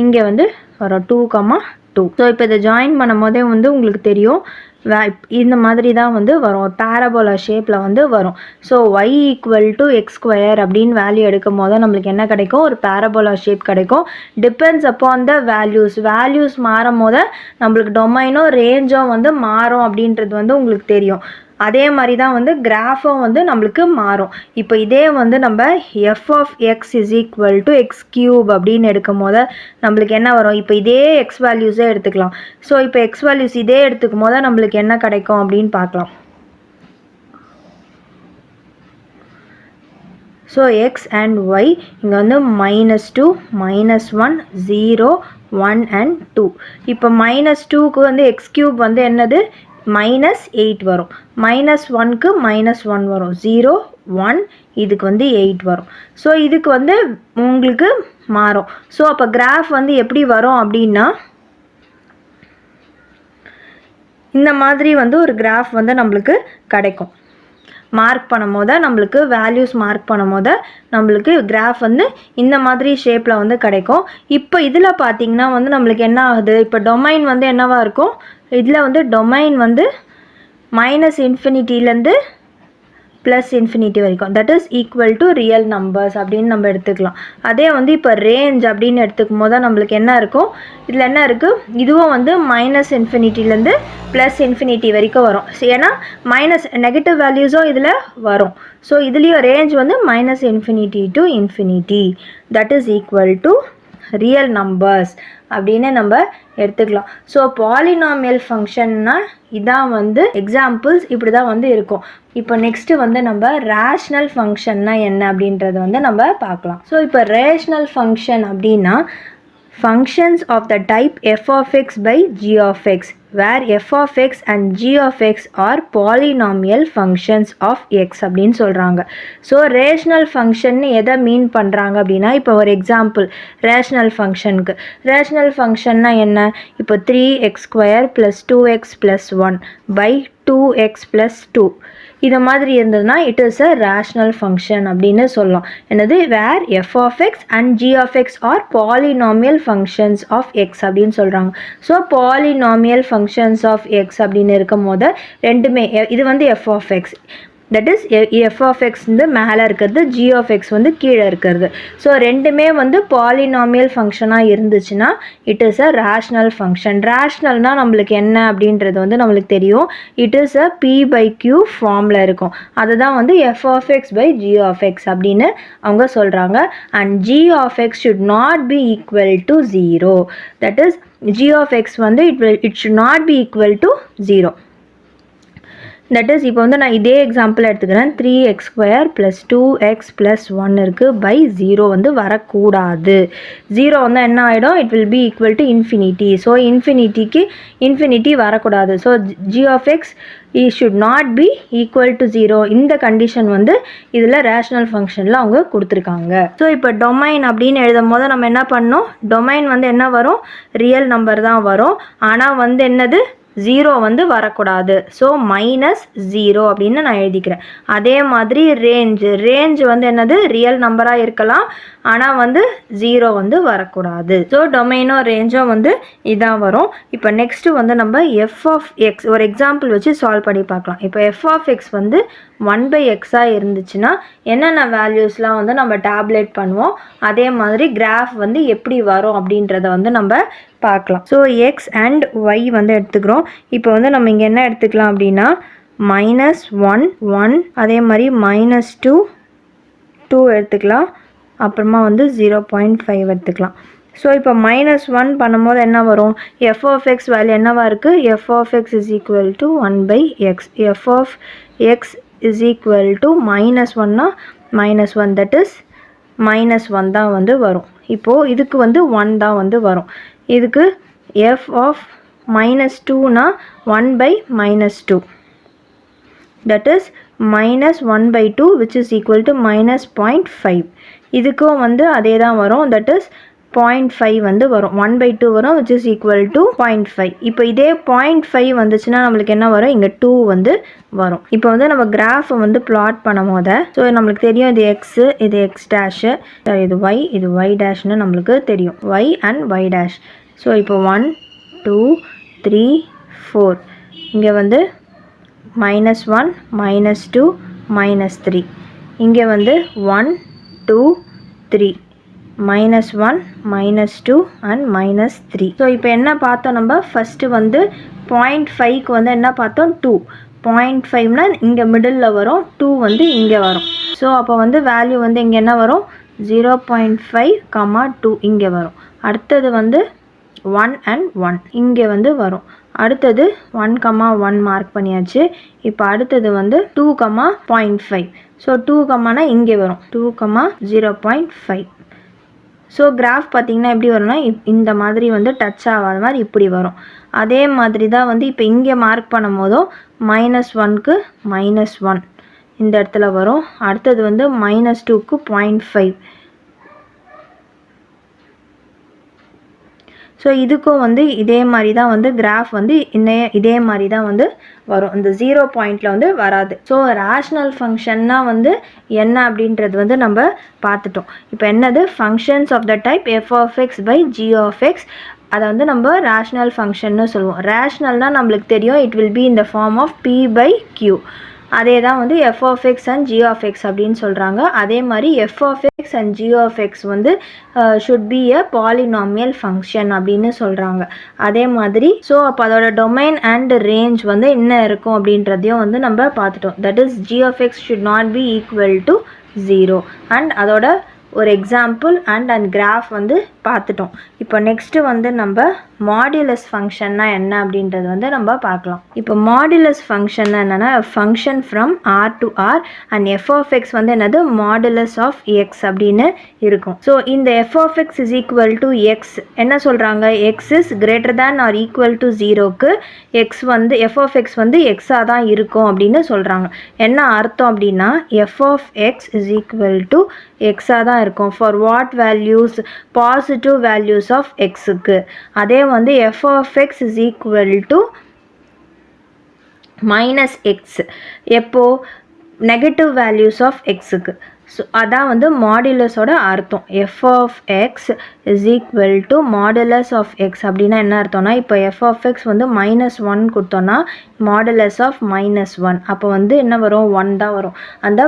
இங்கே வந்து வரும் 2, 2. ஸோ இப்போ இதை ஜாயின் பண்ணும் போதே வந்து உங்களுக்கு தெரியும் இந்த மாதிரி தான் வந்து வரும், பேரபோலா ஷேப்பில் வந்து வரும். ஸோ y = x² அப்படின்னு வேல்யூ எடுக்கும் போது நம்மளுக்கு என்ன கிடைக்கும், ஒரு பேரபோலா ஷேப் கிடைக்கும். டிபெண்ட்ஸ் அப்பான் த வேல்யூஸ் மாறும் போது நம்மளுக்கு டொமைனோ ரேஞ்சோ வந்து மாறும் அப்படின்றது வந்து உங்களுக்கு தெரியும். அதே மாதிரி தான் வந்து கிராஃபும் வந்து நம்மளுக்கு மாறும். இப்போ இதே வந்து நம்ம f of x = x³ அப்படின்னு எடுக்கும் போது நம்மளுக்கு என்ன வரும், இப்போ இதே x வேல்யூஸே எடுத்துக்கலாம். ஸோ இப்போ x வேல்யூஸ் இதே எடுத்துக்கும் போது நம்மளுக்கு என்ன கிடைக்கும் அப்படின்னு பார்க்கலாம். ஸோ x and y இங்கே வந்து -2 -1 0 1 and 2. இப்போ -2க்கு வந்து x³ வந்து என்னது, -8 வரும். -1க்கு -1 வரும், 0 1 இதுக்கு வந்து 8 வரும். ஸோ இதுக்கு வந்து உங்களுக்கு மாறும். ஸோ அப்போ கிராஃப் வந்து எப்படி வரும் அப்படின்னா, இந்த மாதிரி வந்து ஒரு கிராஃப் வந்து நம்மளுக்கு கிடைக்கும். மார்க் பண்ணும்போது நம்மளுக்கு வேல்யூஸ் மார்க் பண்ணும்போது நம்மளுக்கு கிராஃப் வந்து இந்த மாதிரி ஷேப்பில் வந்து கிடைக்கும். இப்போ இதில் பார்த்தீங்கன்னா வந்து நம்மளுக்கு என்ன ஆகுது, இப்போ டொமைன் வந்து என்னவா இருக்கும், இதில் வந்து டொமைன் வந்து மைனஸ் இன்ஃபினிட்டிலேருந்து ப்ளஸ் இன்ஃபினிட்டி வரைக்கும், that is equal to real numbers அப்படின்னு நம்ம எடுத்துக்கலாம். அதே வந்து இப்போ ரேஞ்ச் அப்படின்னு எடுத்துக்கும் போது நம்மளுக்கு என்ன இருக்கும், இதில் என்ன இருக்குது, இதுவும் வந்து மைனஸ் இன்ஃபினிட்டிலேருந்து ப்ளஸ் இன்ஃபினிட்டி வரைக்கும் வரும். ஏன்னா மைனஸ் நெகட்டிவ் வேல்யூஸும் இதில் வரும். ஸோ இதுலேயும் ரேஞ்ச் வந்து minus infinity to infinity, that is equal to real numbers அப்படின்னு நம்ம எடுத்துக்கலாம். ஸோ பாலினாமியல் ஃபங்க்ஷன்னா இதான் வந்து எக்ஸாம்பிள்ஸ் இப்படி தான் வந்து இருக்கும். இப்போ நெக்ஸ்ட்டு வந்து நம்ம ரேஷ்னல் ஃபங்க்ஷன்னா என்ன அப்படின்றத வந்து நம்ம பார்க்கலாம். ஸோ இப்போ ரேஷ்னல் ஃபங்க்ஷன் அப்படின்னா functions of the type f of x by g of x, where f of x and g of x are polynomial functions of x அப்படின்னு சொல்கிறாங்க. ஸோ ரேஷ்னல் ஃபங்க்ஷன் எதை மீன் பண்ணுறாங்க அப்படின்னா, இப்போ ஒரு எக்ஸாம்பிள் ரேஷ்னல் ஃபங்க்ஷனுக்கு, rational ஃபங்க்ஷன்னா என்ன, இப்போ 3x² + 2x + 1 by 2x + 2 இது மாதிரி இருந்ததுன்னா it is a rational function அப்படின்னு சொல்லலாம். என்னது, where f of x and g of x are polynomial functions of x அப்படின்னு சொல்கிறாங்க. So polynomial functions of x அப்படின்னு இருக்கும் போது ரெண்டுமே, இது வந்து f of x, that is f of x வந்து மேலே இருக்கிறது, ஜி ஆஃப் எக்ஸ் வந்து கீழே இருக்கிறது. ஸோ ரெண்டுமே வந்து பாலினாமியல் ஃபங்க்ஷனாக இருந்துச்சுன்னா it is a rational function. ரேஷ்னல்னால் நம்மளுக்கு என்ன அப்படின்றது வந்து நம்மளுக்கு தெரியும், இட் இஸ் அ p/q ஃபார்மில் இருக்கும். அதுதான் வந்து f of x by g of x அப்படின்னு அவங்க சொல்கிறாங்க. And g of x should not be equal to 0, that is g of x வந்து it should not be equal to 0. That is இப்போ வந்து நான் இதே எக்ஸாம்பிள் எடுத்துக்கிறேன், 3x² + 2x + 1 இருக்குது பை 0 வந்து வரக்கூடாது. 0 வந்து என்ன ஆகிடும், it will be equal to infinity. So infinity வரக்கூடாது. So g of x should not be equal to 0. இந்த கண்டிஷன் வந்து இதில் ரேஷ்னல் ஃபங்க்ஷனில் அவங்க கொடுத்துருக்காங்க. ஸோ இப்போ டொமைன் அப்படின்னு எழுதும் போது நம்ம என்ன பண்ணோம், டொமைன் வந்து என்ன வரும், ரியல் நம்பர் தான் வரும். ஆனால் வந்து என்னது, 0 வந்து வரக்கூடாது. ஸோ -0 அப்படின்னு நான் எழுதிக்கிறேன். அதே மாதிரி ரேஞ்ச் வந்து என்னது, ரியல் நம்பராக இருக்கலாம், ஆனால் வந்து 0 வந்து வரக்கூடாது. ஸோ டொமைனோ ரேஞ்சோ வந்து இதான் வரும். இப்போ நெக்ஸ்ட்டு வந்து நம்ம எஃப் ஆஃப் எக்ஸ் ஒரு எக்ஸாம்பிள் வச்சு சால்வ் பண்ணி பார்க்கலாம். இப்போ எஃப் ஆஃப் எக்ஸ் வந்து 1/x இருந்துச்சுன்னா என்னென்ன வேல்யூஸ்லாம் வந்து நம்ம டேப்லெட் பண்ணுவோம், அதே மாதிரி கிராஃப் வந்து எப்படி வரும் அப்படின்றத வந்து நம்ம பார்க்கலாம். ஸோ எக்ஸ் அண்ட் ஒய் வந்து எடுத்துக்கிறோம். இப்போ வந்து நம்ம இங்கே என்ன எடுத்துக்கலாம் அப்படின்னா -1 1, அதே மாதிரி -2 2 எடுத்துக்கலாம், அப்புறமா வந்து 0.5 எடுத்துக்கலாம். ஸோ இப்போ -1 பண்ணும்போது என்ன வரும், எஃப் ஆஃப் எக்ஸ் வேல்யூ என்னவா இருக்குது, f of x is equal to 1/x, f of x is equal to -1னா -1, தட் இஸ் -1 தான் வந்து வரும். இப்போது இதுக்கு வந்து 1 தான் வந்து வரும். இதுக்கு எஃப் ஆஃப் -2னா 1/-2, that is -1/2 which is equal to -0.5. இதுக்கும் வந்து அதே தான் வரும், தட் இஸ் 0.5 வந்து வரும், 1/2 வரும் which is equal to 0.5. இப்போ இதே 0.5 வந்துச்சுன்னா நம்மளுக்கு என்ன வரும், இங்கே 2 வந்து வரும். இப்போ வந்து நம்ம கிராஃபை வந்து பிளாட் பண்ணும் போது, ஸோ நம்மளுக்கு தெரியும் இது எக்ஸு, இது எக்ஸ் டேஷு, இது ஒய், இது ஒய் டேஷ்னு நம்மளுக்கு தெரியும், y and y dash. So இப்போ 1 2 3 4, இங்கே வந்து -1 -2 -3, இங்கே வந்து 1 2 3 -1 -2 அண்ட் -3. ஸோ இப்போ என்ன பார்த்தோம், நம்ம ஃபஸ்ட்டு வந்து 0.5க்கு வந்து என்ன பார்த்தோம், 2. 0.5னா இங்கே மிடில் வரும், 2 வந்து இங்கே வரும். ஸோ அப்போ வந்து வேல்யூ வந்து இங்கே என்ன வரும், 0.5, 2 இங்கே வரும். அடுத்தது வந்து 1 and 1 இங்கே வந்து வரும். அடுத்தது 1, 1 மார்க் பண்ணியாச்சு. இப்போ அடுத்தது வந்து 2, 0.5. ஸோ 2, இங்கே வரும், 2, 0.5. ஸோ கிராஃப் பார்த்திங்கன்னா எப்படி வரும்னா இந்த மாதிரி வந்து டச் ஆகாத மாதிரி இப்படி வரும். அதே மாதிரி தான் வந்து இப்போ இங்கே மார்க் பண்ணும் போதும் -1க்கு -1 இந்த இடத்துல வரும். அடுத்தது வந்து -2க்கு 0.5. ஸோ இதுக்கும் வந்து இதே மாதிரி தான் வந்து கிராஃப் வந்து இதே மாதிரி தான் வந்து வரும். இந்த 0 பாயிண்டில் வந்து வராது. ஸோ ரேஷ்னல் ஃபங்க்ஷன்னா வந்து என்ன அப்படின்றது வந்து நம்ம பார்த்துட்டோம். இப்போ என்னது functions of the type f(x/g)(x) அதை வந்து நம்ம ரேஷ்னல் ஃபங்க்ஷன்னு சொல்லுவோம். ரேஷ்னல்னால் நம்மளுக்கு தெரியும், it will be in the form of p/q. அதே தான் வந்து f(x) and g(x) அப்படின்னு சொல்கிறாங்க. அதே மாதிரி f(x) and g(x) வந்து should be a polynomial function அப்படின்னு சொல்கிறாங்க. அதே மாதிரி ஸோ அப்போ அதோட டொமைன் அண்ட் ரேஞ்ச் வந்து என்ன இருக்கும் அப்படின்றதையும் வந்து நம்ம பார்த்துட்டோம். That is g(x) should not be equal to 0 and அதோட ஒரு எக்ஸாம்பிள் அண்ட் கிராஃப் வந்து பார்த்துட்டோம். இப்போ நெக்ஸ்ட்டு வந்து நம்ம மாடுலஸ் ஃபங்க்ஷன்னா என்ன அப்படின்றது வந்து நம்ம பார்க்கலாம். இப்போ மாடுலஸ் ஃபங்க்ஷன்னா என்னென்னா function from R to R and f(x) வந்து என்னது மாடுலஸ் ஆஃப் x அப்படின்னு இருக்கும். ஸோ இந்த f(x) is equal to X என்ன சொல்கிறாங்க, X is greater than or equal to 0க்கு எக்ஸ் வந்து f(x) வந்து எக்ஸாக தான் இருக்கும் அப்படின்னு சொல்கிறாங்க. என்ன அர்த்தம் அப்படின்னா f(x) இஸ் ஈக்குவல் டு எக்ஸாக தான் இருக்கும் for what values, positive values of எக்ஸுக்கு. அதே வந்து f(x) is equal to -x எப்போ நெகட்டிவ் வேல்யூஸ் ஆஃப் எக்ஸுக்கு. ஸோ அதான் வந்து மாடுலஸோட அர்த்தம். f(x) is equal to modulus of x அப்படின்னா என்ன அர்த்தம்னா, இப்போ f(x) வந்து -1 கொடுத்தோன்னா மாடுலஸ் ஆஃப் -1 அப்போ வந்து என்ன வரும், 1 தான் வரும். அந்த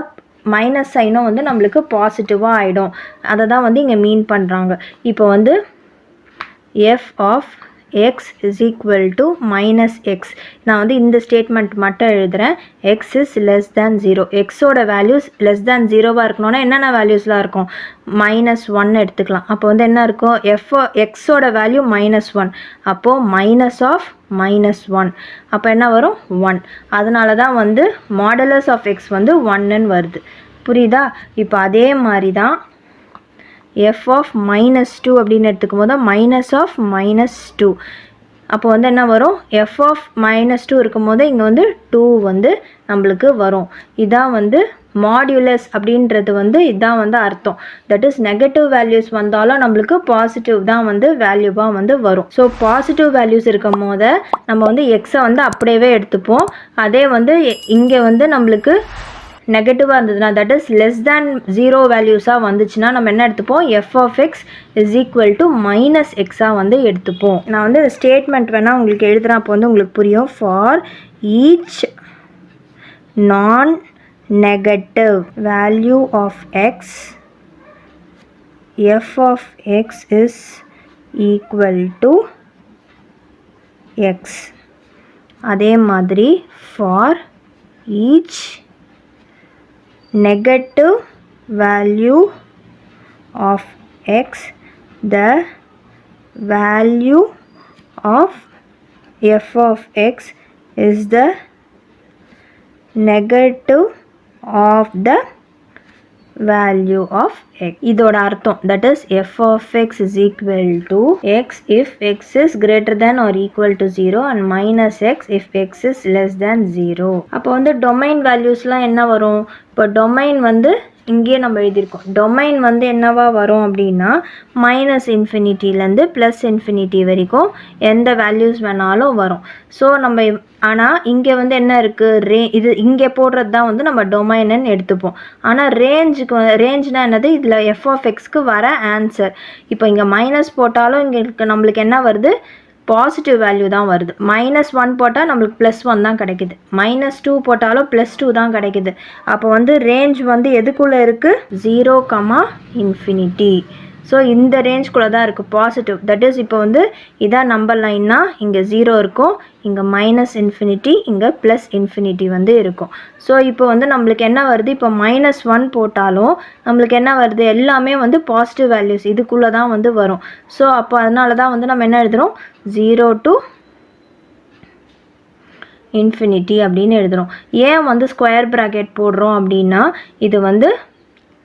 மைனஸ் சைனும் வந்து நம்மளுக்கு பாசிட்டிவாக ஆகிடும். அதை தான் வந்து இங்கே மீன் பண்ணுறாங்க. இப்போ வந்து f(x) is equal to -x. நான் வந்து இந்த ஸ்டேட்மெண்ட் மட்டும் எழுதுகிறேன். x is less than 0. எக்ஸோட வேல்யூஸ் லெஸ் தேன் 0வாக இருக்கணும்னா என்னென்ன வேல்யூஸ்லாம் இருக்கும், -1 எடுத்துக்கலாம். அப்போ வந்து என்ன இருக்கும், எக்ஸோட வேல்யூ -1 அப்போது -(-1) அப்போ என்ன வரும், 1. அதனால தான் வந்து மாடுலஸ் ஆஃப் x வந்து 1ன்னு வருது. புரியுதா? இப்போ அதே மாதிரி தான் f(-2) அப்படின்னு எடுத்துக்கும் போது -(-2) அப்போ வந்து என்ன வரும், f(-2) இருக்கும் போது இங்கே வந்து 2 வந்து நம்மளுக்கு வரும். இதான் வந்து மாடுலஸ் அப்படின்றது வந்து இதான் வந்து அர்த்தம். தட் இஸ் நெகட்டிவ் வேல்யூஸ் வந்தாலும் நம்மளுக்கு பாசிட்டிவ் தான் வந்து வேல்யூவாக வந்து வரும். ஸோ பாசிட்டிவ் வேல்யூஸ் இருக்கும் போது நம்ம வந்து எக்ஸை வந்து அப்படியே எடுத்துப்போம். அதே வந்து இங்கே வந்து நம்மளுக்கு நெகட்டிவாக இருந்ததுன்னா தட் இஸ் லெஸ் தேன் 0 வேல்யூஸாக வந்துச்சுன்னா நம்ம என்ன எடுத்துப்போம், f(x) is equal to -x வந்து எடுத்துப்போம். நான் வந்து ஸ்டேட்மெண்ட் வேணால் உங்களுக்கு எழுதுகிறேன், அப்போ வந்து உங்களுக்கு புரியும். ஃபார் ஈச் நான் negative value of x, f(x) is equal to x. அதே மாதிரி for each negative value of x, the value of f(x) is the negative of the value of x. இதோட அர்த்தம் that is f(x) is equal to x if x is greater than or equal to 0 and -x if x is less than 0. அப்போ வந்து domain வேல்யூஸ்லாம் என்ன வரும், இப்போ domain வந்து இங்கேயே நம்ம எழுதியிருக்கோம். டொமைன் வந்து என்னவா வரும் அப்படின்னா -∞ +∞ வரைக்கும் எந்த வேல்யூஸ் வேணாலும் வரும். ஸோ நம்ம ஆனால் இங்கே வந்து என்ன இருக்குது, இது இங்கே போடுறது தான் வந்து நம்ம டொமைன்னு எடுத்துப்போம். ஆனால் ரேஞ்சுனா என்னது, இதில் f(x)க்கு வர ஆன்சர். இப்போ இங்கே மைனஸ் போட்டாலும் இங்கே நம்மளுக்கு என்ன வருது, பாசிட்டிவ் வேல்யூ தான் வருது. -1 போட்டால் நம்மளுக்கு +1 தான் கிடைக்குது. -2 போட்டாலும் +2 தான் கிடைக்குது. அப்போ வந்து ரேஞ்ச் வந்து எதுக்குள்ளே இருக்குது, 0, ∞. ஸோ இந்த ரேஞ்ச்குள்ளே தான் இருக்குது பாசிட்டிவ். தட் இஸ் இப்போ வந்து இதான் நம்பர் லைன்னா இங்கே 0 இருக்கும், இங்கே -∞, இங்கே +∞ வந்து இருக்கும். ஸோ இப்போ வந்து நம்மளுக்கு என்ன வருது, இப்போ -1 போட்டாலும் நம்மளுக்கு என்ன வருது, எல்லாமே வந்து பாசிட்டிவ் வேல்யூஸ் இதுக்குள்ளே தான் வந்து வரும். ஸோ அப்போ அதனால தான் வந்து நம்ம என்ன எழுதுகிறோம், 0 to ∞ அப்படின்னு எழுதுகிறோம். ஏன் வந்து ஸ்கொயர் ப்ராக்கெட் போடுறோம் அப்படின்னா இது வந்து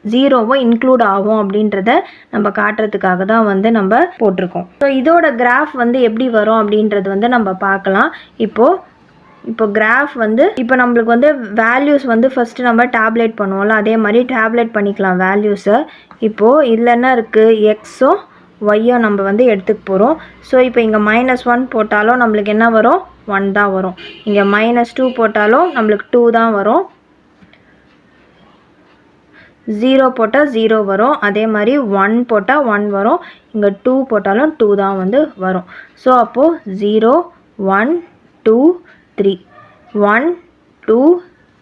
0வும் இன்க்ளூட் ஆகும் அப்படின்றத நம்ம காட்டுறதுக்காக தான் வந்து நம்ம போட்டிருக்கோம். ஸோ இதோட கிராஃப் வந்து எப்படி வரும் அப்படின்றது வந்து நம்ம பார்க்கலாம். இப்போ கிராஃப் வந்து இப்போ நம்மளுக்கு வந்து வேல்யூஸ் வந்து ஃபஸ்ட்டு நம்ம டேப்லெட் பண்ணுவோம்ல, அதே மாதிரி டேப்லெட் பண்ணிக்கலாம் வேல்யூஸை. இப்போது இதில் என்ன இருக்குது, எக்ஸும் ஒய்யை நம்ம வந்து எடுத்துக்க போகிறோம். ஸோ இப்போ இங்கே -1 போட்டாலும் நம்மளுக்கு என்ன வரும், 1 தான் வரும். இங்கே -2 போட்டாலும் நம்மளுக்கு 2 தான் வரும். 0 போட்டால் 0 வரும். அதே மாதிரி 1 போட்டால் 1 வரும். இங்கே 2 போட்டாலும் 2 தான் வந்து வரும். ஸோ அப்போது 0 1 2 3 1 2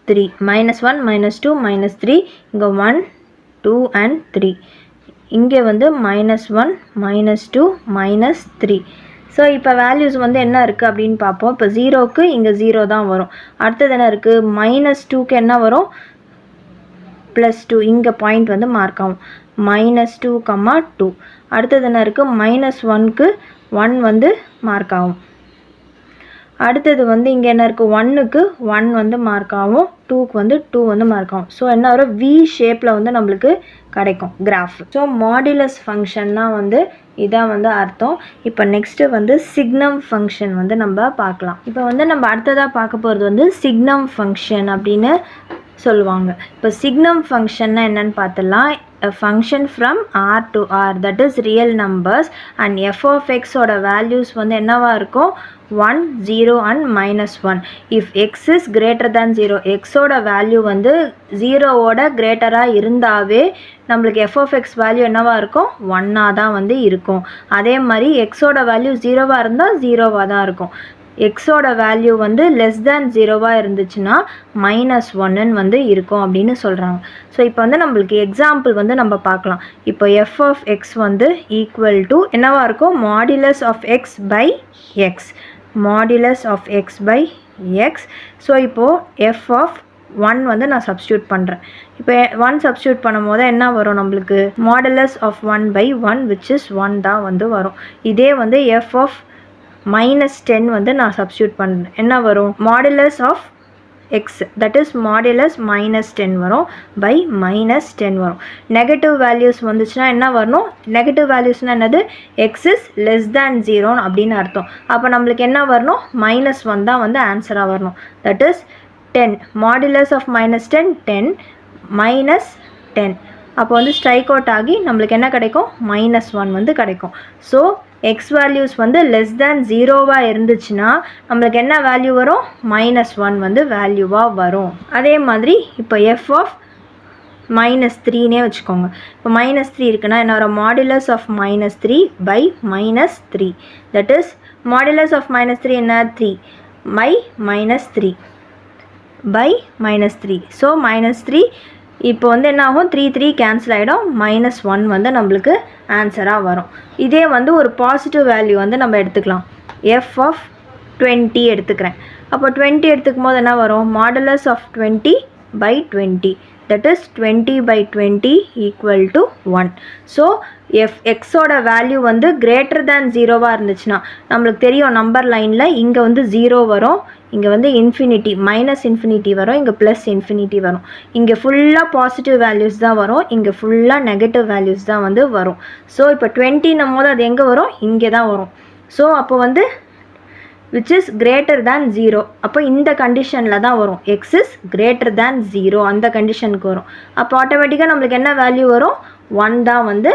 3 -1 -2 -3 இங்கே 1 2 and 3 இங்கே வந்து -1 -2 -3. ஸோ இப்போ வேல்யூஸ் வந்து என்ன இருக்குது அப்படின்னு பார்ப்போம். இப்போ 0க்கு இங்கே 0 தான் வரும். அடுத்தது என்ன இருக்குது, -2க்கு என்ன வரும், +2. இங்கே பாயிண்ட் வந்து மார்க் ஆகும். -2, 2. அடுத்தது என்ன இருக்குது, -1க்கு 1 வந்து மார்க் ஆகும். அடுத்தது வந்து இங்கே என்ன இருக்குது, 1க்கு 1 வந்து மார்க் ஆகும், 2க்கு வந்து 2 வந்து மார்க் ஆகும். ஸோ என்ன வரும், வி ஷேப்பில் வந்து நம்மளுக்கு கிடைக்கும் கிராஃப். ஸோ மாடுலஸ் ஃபங்க்ஷன்னா வந்து இதான் வந்து அர்த்தம். இப்போ நெக்ஸ்ட்டு வந்து சிக்னம் ஃபங்க்ஷன் வந்து நம்ம பார்க்கலாம். இப்போ வந்து நம்ம அடுத்ததாக பார்க்க போகிறது வந்து சிக்னம் ஃபங்க்ஷன் அப்படின்னு சொல்லுவாங்க. இப்போ சிக்னம் ஃபங்க்ஷன்னா என்னன்னு பார்த்துடலாம். a function from r to r, that is real numbers, and f of x ஓட values வந்து என்னவா இருக்கும், 1 0 and -1. if x is greater than 0, x ஓட வேல்யூ வந்து 0 ஓட கிரேட்டராக இருந்தாவே நம்மளுக்கு f of x வேல்யூ என்னவா இருக்கும், 1ஆக தான் வந்து இருக்கும். அதே மாதிரி x ஓட வேல்யூ 0வாக இருந்தால் 0வாக தான் இருக்கும். எக்ஸோட வேல்யூ வந்து லெஸ் தேன் 0வாக இருந்துச்சுன்னா -1ன்னு வந்து இருக்கும் அப்படின்னு சொல்கிறாங்க. ஸோ இப்போ வந்து நம்மளுக்கு எக்ஸாம்பிள் வந்து நம்ம பார்க்கலாம். இப்போ f of x வந்து ஈக்குவல் டு என்னவாக இருக்கும், modulus of x by x, modulus of x by x. So இப்போது f of 1 வந்து நான் சப்ஸ்டியூட் பண்ணுறேன். இப்போ 1 சப்ஸ்டியூட் பண்ணும் போது என்ன வரும், நம்மளுக்கு modulus of 1 by 1 which is 1 தான் வந்து வரும். இதே வந்து f of -10 வந்து நான் சப்ஸ்டியூட் பண்ணுறேன், என்ன வரும், modulus of x, that is modulus -10 வரும் பை -10 வரும். நெகட்டிவ் வேல்யூஸ் வந்துச்சுன்னா என்ன வரணும், நெகட்டிவ் வேல்யூஸ்னால் என்னது, x is less than 0 அப்படின்னு அர்த்தம். அப்போ நம்மளுக்கு என்ன வரணும், -1 தான் வந்து ஆன்சராக வரணும். That is 10, modulus of -10 10 -10. அப்போ வந்து ஸ்ட்ரைக் அவுட் ஆகி நம்மளுக்கு என்ன கிடைக்கும், -1 வந்து கிடைக்கும். ஸோ எக்ஸ் வேல்யூஸ் வந்து லெஸ் தேன் 0வாக இருந்துச்சுன்னா நம்மளுக்கு என்ன வேல்யூ வரும், -1 வந்து வேல்யூவாக வரும். அதே மாதிரி இப்போ எஃப் ஆஃப் -3னே வச்சுக்கோங்க. இப்போ -3 இருக்குன்னா என்ன வரும், modulus of -3 by -3, that is modulus of -3 என்ன, 3 பை -3 பை -3. ஸோ -3 இப்போ வந்து என்ன ஆகும், 3 3 கேன்சல் ஆகிடும், -1 வந்து நம்மளுக்கு ஆன்சராக வரும். இதே வந்து ஒரு பாசிட்டிவ் வேல்யூ வந்து நம்ம எடுத்துக்கலாம். எஃப் ஆஃப் 20 எடுத்துக்கிறேன். அப்போ 20 எடுத்துக்கும் போது என்ன வரும், modulus of 20 by 20, that is 20 by 20 equal to 1. So எக்ஸோட வேல்யூ வந்து கிரேட்டர் தேன் 0வாக இருந்துச்சுன்னா நம்மளுக்கு தெரியும் நம்பர் லைனில் இங்கே வந்து 0 வரும், இங்கே வந்து இன்ஃபினிட்டி -∞ வரும், இங்கே +∞ வரும். இங்கே ஃபுல்லாக பாசிட்டிவ் வேல்யூஸ் தான் வரும், இங்கே ஃபுல்லாக நெகட்டிவ் வேல்யூஸ் தான் வந்து வரும். ஸோ இப்போ 20ன்னும் போது அது எங்கே வரும், இங்கே தான் வரும். ஸோ அப்போ வந்து which is greater than 0, அப்போ இந்த கண்டிஷனில் தான் வரும், x is greater than 0 அந்த கண்டிஷனுக்கு வரும். அப்போ ஆட்டோமேட்டிக்காக நம்மளுக்கு என்ன வேல்யூ வரும், 1 தான் வந்து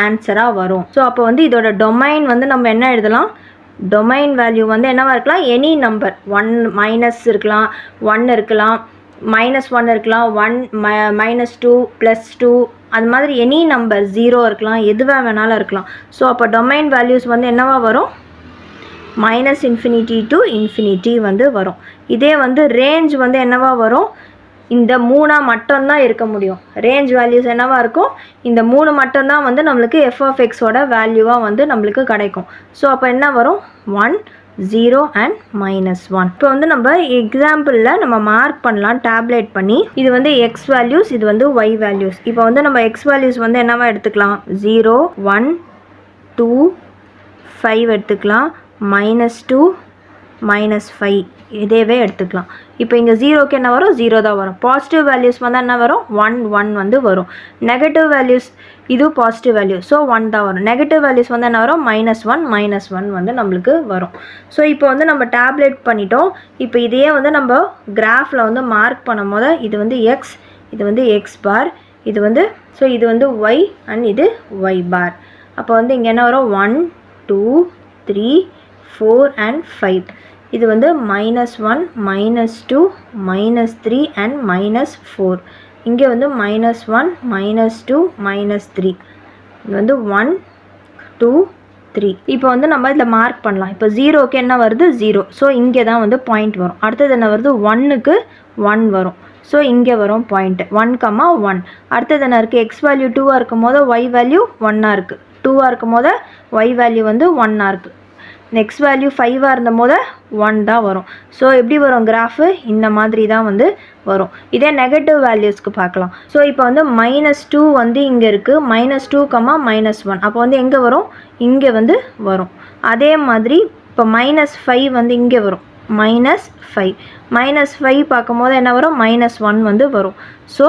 ஆன்சராக வரும். ஸோ அப்போ வந்து இதோட டொமைன் வந்து நம்ம என்ன எழுதலாம், டொமைன் வேல்யூ வந்து என்னவாக இருக்கலாம், எனி நம்பர், 1 மைனஸ் இருக்கலாம், 1 இருக்கலாம், -1 இருக்கலாம், 1 -2 +2 அது மாதிரி எனி நம்பர் 0 இருக்கலாம், எதுவாக வேணாலும் இருக்கலாம். ஸோ அப்போ டொமைன் வேல்யூஸ் வந்து என்னவாக வரும், -∞ to ∞ வந்து வரும். இதே வந்து ரேஞ்ச் வந்து என்னவா வரும், இந்த 3 மட்டும்தான் இருக்க முடியும். ரேஞ்ச் வேல்யூஸ் என்னவா இருக்கும், இந்த 3 மட்டும்தான் வந்து நம்மளுக்கு எஃப் ஆஃப் எக்ஸோட வேல்யூவாக வந்து நம்மளுக்கு கிடைக்கும். ஸோ அப்போ என்ன வரும், 1 0 and -1. இப்போ வந்து நம்ம எக்ஸாம்பிளில் நம்ம மார்க் பண்ணலாம் டேப்லெட் பண்ணி. இது வந்து எக்ஸ் வேல்யூஸ், இது வந்து ஒய் வேல்யூஸ். இப்போ வந்து நம்ம எக்ஸ் வேல்யூஸ் வந்து என்னவா எடுத்துக்கலாம், 0 1 2 5 எடுத்துக்கலாம், -2 -5 இதேவே எடுத்துக்கலாம். இப்போ இங்கே 0க்கு என்ன வரும், 0 தான் வரும். பாசிட்டிவ் வேல்யூஸ் வந்து என்ன வரும், 1 1 வந்து வரும். நெகட்டிவ் வேல்யூஸ் இது பாசிட்டிவ் வேல்யூ, ஸோ 1 தான் வரும். நெகட்டிவ் வேல்யூஸ் வந்து என்ன வரும், -1 -1 வந்து நம்மளுக்கு வரும். ஸோ இப்போ வந்து நம்ம டேப்லெட் பண்ணிட்டோம். இப்போ இதையே வந்து நம்ம கிராஃபில் வந்து மார்க் பண்ணும் போது இது வந்து எக்ஸ், இது வந்து எக்ஸ் பார், இது வந்து ஸோ இது வந்து ஒய் அண்ட் இது ஒய் பார். அப்போ வந்து இங்கே என்ன வரும் 1 2 3 4 and 5. இது வந்து -1 -2 -3 and -4. இங்கே வந்து -1 -2 -3. இது வந்து 1 2 3. இப்போ வந்து நம்ம இதில் மார்க் பண்ணலாம். இப்போ 0க்கு என்ன வருது 0. ஸோ இங்கே தான் வந்து பாயிண்ட் வரும். அடுத்தது என்ன வருது 1க்கு 1 வரும். ஸோ இங்கே வரும் பாயிண்ட் 1,1. அடுத்தது என்ன இருக்குது எக்ஸ் வேல்யூ 2ஆக இருக்கும் போது ஒய் வேல்யூ 1ஆக இருக்குது. 2ஆக இருக்கும் போது ஒய் வேல்யூ வந்து 1ஆக இருக்குது. நெக்ஸ்ட் வேல்யூ 5ஆக இருந்த போது 1 தான் வரும். ஸோ எப்படி வரும் கிராஃபு இந்த மாதிரி தான் வந்து வரும். இதே நெகட்டிவ் வேல்யூஸ்க்கு பார்க்கலாம். ஸோ இப்போ வந்து -2 வந்து இங்கே இருக்குது. -2, -1. அப்போ வந்து எங்கே வரும் இங்கே வந்து வரும். அதே மாதிரி இப்போ -5 வந்து இங்கே வரும். -5 -5 பார்க்கும்போது என்ன வரும் -1 வந்து வரும். ஸோ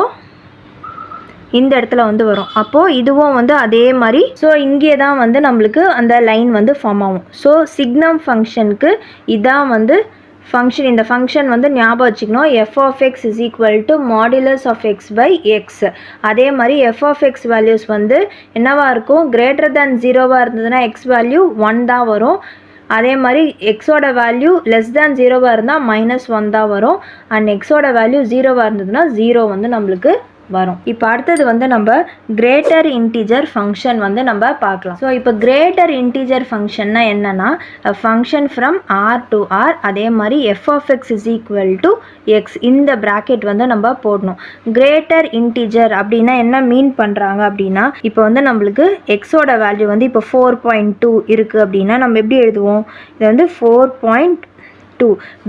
இந்த இடத்துல வந்து வரும். அப்போது இதுவும் வந்து அதே மாதிரி. ஸோ இங்கே தான் வந்து நம்மளுக்கு அந்த லைன் வந்து ஃபார்ம் ஆகும். ஸோ சிக்னம் ஃபங்க்ஷனுக்கு இதான் வந்து ஃபங்க்ஷன். இந்த ஃபங்க்ஷன் வந்து ஞாபகம் வச்சுக்கணும். f of x is equal to modulus of x by x. அதே மாதிரி f of x வேல்யூஸ் வந்து என்னவாக இருக்கும் greater than 0வாக இருந்ததுன்னா x வேல்யூ 1 தான் வரும். அதே மாதிரி எக்ஸோட வேல்யூ லெஸ் தேன் 0வாக இருந்தால் -1 தான் வரும். அண்ட் எக்ஸோட வேல்யூ 0வாக இருந்ததுன்னா 0 வந்து நம்மளுக்கு வரும். இப்போ அடுத்தது வந்து நம்ம கிரேட்டர் இன்டிஜர் ஃபங்க்ஷன் வந்து நம்ம பார்க்கலாம். ஸோ இப்போ கிரேட்டர் இன்டிஜர் ஃபங்க்ஷன்னா என்னன்னா function from R to R. அதே மாதிரி f of x is equal to x இந்த ப்ராக்கெட் வந்து நம்ம போடணும். கிரேட்டர் இன்டிஜர் அப்படின்னா என்ன மீன் பண்ணுறாங்க அப்படின்னா இப்போ வந்து நம்மளுக்கு எக்ஸோட வேல்யூ வந்து இப்போ 4.2 இருக்குது அப்படின்னா நம்ம எப்படி எழுதுவோம் இது வந்து 4.2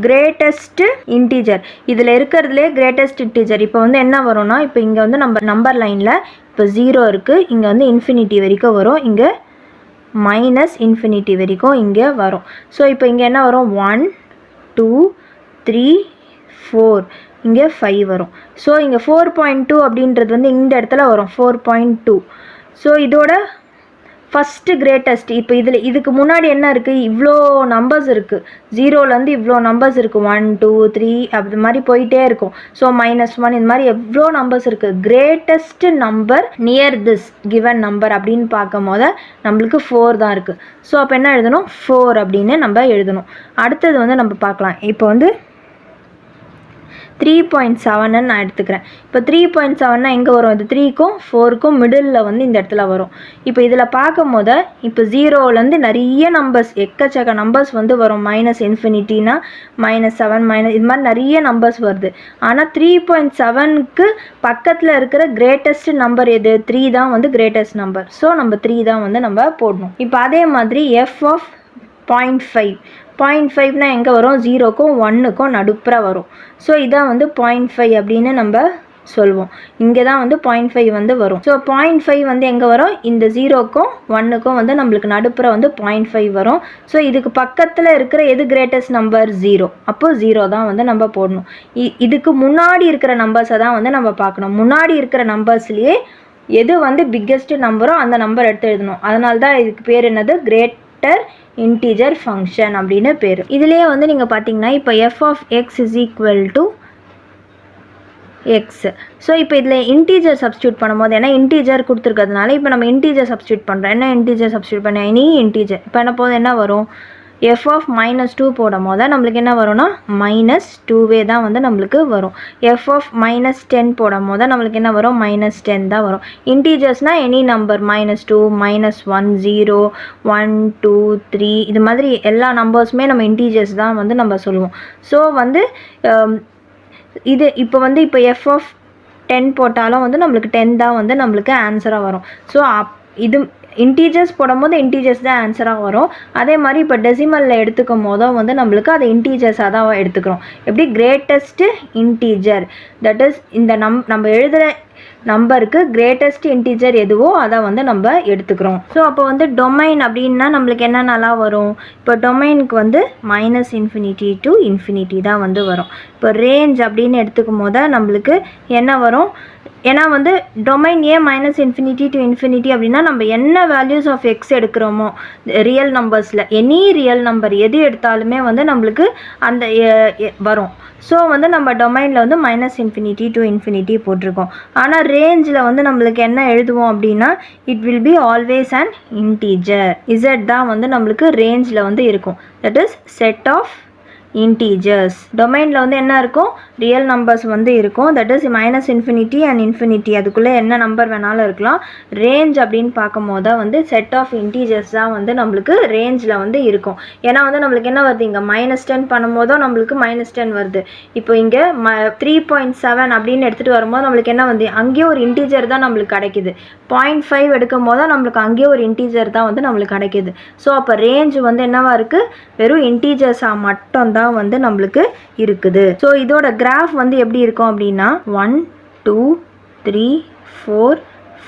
கிரேட்டஸ்ட் இன்டிஜர். இதில் இருக்கிறதுலே கிரேட்டஸ்ட் இன்டிஜர் இப்போ வந்து என்ன வரும்னா இப்போ இங்கே வந்து நம்ம நம்பர் லைனில் இப்போ 0 இருக்குது. இங்கே வந்து இன்ஃபினிட்டி வரைக்கும் வரும். இங்கே -∞ வரைக்கும் இங்கே வரும். ஸோ இப்போ இங்கே என்ன வரும் 1 2 3 4 இங்கே 5 வரும். ஸோ இங்கே 4.2 அப்படின்றது வந்து இந்த இடத்துல வரும் 4.2. ஸோ இதோட ஃபஸ்ட்டு கிரேட்டஸ்ட். இப்போ இதுக்கு முன்னாடி என்ன இருக்குது இவ்வளோ நம்பர்ஸ் இருக்குது. 0லேருந்து இவ்வளோ நம்பர்ஸ் இருக்குது. 1 2 3 அப்படி மாதிரி போயிட்டே இருக்கும். ஸோ -1 இந்த மாதிரி எவ்வளோ நம்பர்ஸ் இருக்குது. Greatest number near this given number அப்படின்னு பார்க்கும் போது நம்மளுக்கு 4 தான் இருக்குது. ஸோ அப்போ என்ன எழுதணும் 4 அப்படின்னு நம்ம எழுதணும். அடுத்தது வந்து நம்ம பார்க்கலாம். இப்போ வந்து 3.7 நான் எடுத்துக்கிறேன். இப்போ 3.7னா எங்கே வரும் இது 3க்கும் 4க்கும் மிடில் வந்து இந்த இடத்துல வரும். இப்போ இதில் பார்க்கும் போது இப்போ 0லேருந்து நிறைய நம்பர்ஸ் எக்கச்சக்க நம்பர்ஸ் வந்து வரும். -∞னா -7 இது மாதிரி நிறைய நம்பர்ஸ் வருது. ஆனால் 3.7க்கு பக்கத்தில் இருக்கிற கிரேட்டஸ்ட் நம்பர் எது 3 தான் வந்து கிரேட்டஸ்ட் நம்பர். ஸோ நம்ம 3 தான் வந்து நம்ம போடணும். இப்போ அதே மாதிரி f of 0.5 எங்கே வரும் 0க்கும் 1க்கும் நடுப்புற வரும். ஸோ இதான் வந்து 0.5 அப்படின்னு நம்ம சொல்லுவோம். இங்கே தான் வந்து 0.5 வந்து வரும். ஸோ 0.5 வந்து எங்கே வரும் இந்த 0க்கும் 1க்கும் வந்து நம்மளுக்கு நடுப்புற வந்து 0.5 வரும். ஸோ இதுக்கு பக்கத்தில் இருக்கிற எது கிரேட்டஸ்ட் நம்பர் 0. அப்போது 0 தான் வந்து நம்ம போடணும். இதுக்கு முன்னாடி இருக்கிற நம்பர்ஸை தான் வந்து நம்ம பார்க்கணும். முன்னாடி இருக்கிற நம்பர்ஸ்லேயே எது வந்து பிக்கெஸ்ட் நம்பரோ அந்த நம்பர் எடுத்து எழுதணும். அதனால தான் இதுக்கு பேர் என்னது கிரேட்டர் இன்டிஜர் ஃபங்க்ஷன் அப்படின்னு பேர். இதுலேயே வந்து நீங்கள் பார்த்தீங்கன்னா இப்போ f of x is equal to x. So இப்போ இதில் இன்டீஜர் சப்ஸ்டியூட் பண்ணும்போது ஏன்னா இன்டீஜர் கொடுத்துருக்கிறதுனால இப்போ நம்ம இன்டீஜர் சப்ஸ்டியூட் பண்ணுறோம். என்ன இன்டீஜர் சப்ஸ்டியூட் பண்ண எனி இன்டீஜர். இப்போ என்ன போது என்ன வரும் f of -2 போடும் போது நம்மளுக்கு என்ன வரும்னா -2 தான் வந்து நம்மளுக்கு வரும். f of -10 போடும் போது நம்மளுக்கு என்ன வரும் -10 தான் வரும். இன்டீஜர்ஸ்னால் எனி நம்பர் -2 -1 0 1 2 3 இது மாதிரி எல்லா நம்பர்ஸுமே நம்ம இன்டீஜர்ஸ் தான் வந்து நம்ம சொல்லுவோம். ஸோ வந்து இது இப்போ வந்து இப்போ f of 10 போட்டாலும் வந்து நம்மளுக்கு 10 தான் வந்து நம்மளுக்கு ஆன்சராக வரும். ஸோ இது இன்டீஜர்ஸ் போடும்போது இன்டீஜர்ஸ் தான் ஆன்சராக வரும். அதே மாதிரி இப்போ டெசிமலில் எடுத்துக்கும் போதும் வந்து நம்மளுக்கு அதை இன்டீஜர்ஸாக தான் எடுத்துக்கிறோம். எப்படி கிரேட்டஸ்ட்டு இன்டீஜர் தட் இஸ் இந்த நம்ம எழுதுகிற நம்பருக்கு கிரேட்டஸ்ட் இன்டீஜர் எதுவோ அதை வந்து நம்ம எடுத்துக்கிறோம். ஸோ அப்போ வந்து டொமைன் அப்படின்னா நம்மளுக்கு என்னென்னலாம் வரும் இப்போ டொமைனுக்கு வந்து -∞ to ∞ தான் வந்து வரும். இப்போ ரேஞ்ச் அப்படின்னு எடுத்துக்கும் போது நம்மளுக்கு என்ன வரும் ஏன்னா வந்து டொமைன் ஏன் -∞ to ∞ அப்படின்னா நம்ம என்ன வேல்யூஸ் ஆஃப் எக்ஸ் எடுக்கிறோமோ ரியல் நம்பர்ஸில் எனி ரியல் நம்பர் எது எடுத்தாலுமே வந்து நம்மளுக்கு அந்த வரும். ஸோ வந்து நம்ம டொமைனில் வந்து -∞ to ∞ போட்டிருக்கோம். ஆனால் ரேஞ்சில் வந்து நம்மளுக்கு என்ன எழுதுவோம் அப்படின்னா it will be always and integer. Z தான் வந்து நம்மளுக்கு ரேஞ்சில் வந்து இருக்கும். That is set of integers. டொமைனில் வந்து என்ன இருக்கும், ரியல் நம்பர்ஸ் வந்து இருக்கும். That is -∞ and ∞. அதுக்குள்ளே என்ன நம்பர் வேணாலும் இருக்கலாம். ரேஞ்ச் அப்படின்னு பார்க்கும் போது வந்து செட் ஆஃப் இன்டீஜர்ஸ் தான் வந்து நம்மளுக்கு ரேஞ்சில் வந்து இருக்கும். ஏன்னா வந்து நம்மளுக்கு என்ன வருது, இங்கே -10 பண்ணும்போதும் நம்மளுக்கு -10 வருது. இப்போ இங்கே 3.7 அப்படின்னு எடுத்துகிட்டு வரும்போது நம்மளுக்கு என்ன வந்து அங்கேயே ஒரு இன்டீஜர் தான் நம்மளுக்கு கிடைக்குது. 0.5 எடுக்கும் போது நம்மளுக்கு அங்கேயே ஒரு இன்டீஜர் தான் வந்து நம்மளுக்கு கிடைக்குது. ஸோ அப்போ ரேஞ்ச் வந்து என்னவா இருக்குது, வெறும் இன்டீஜர்ஸாக மட்டும் தான் வந்து நம்மளுக்கு இருக்குது. ஸோ இதோட கிராஃப் வந்து எப்படி இருக்கும் அப்படின்னா 1 2 3 4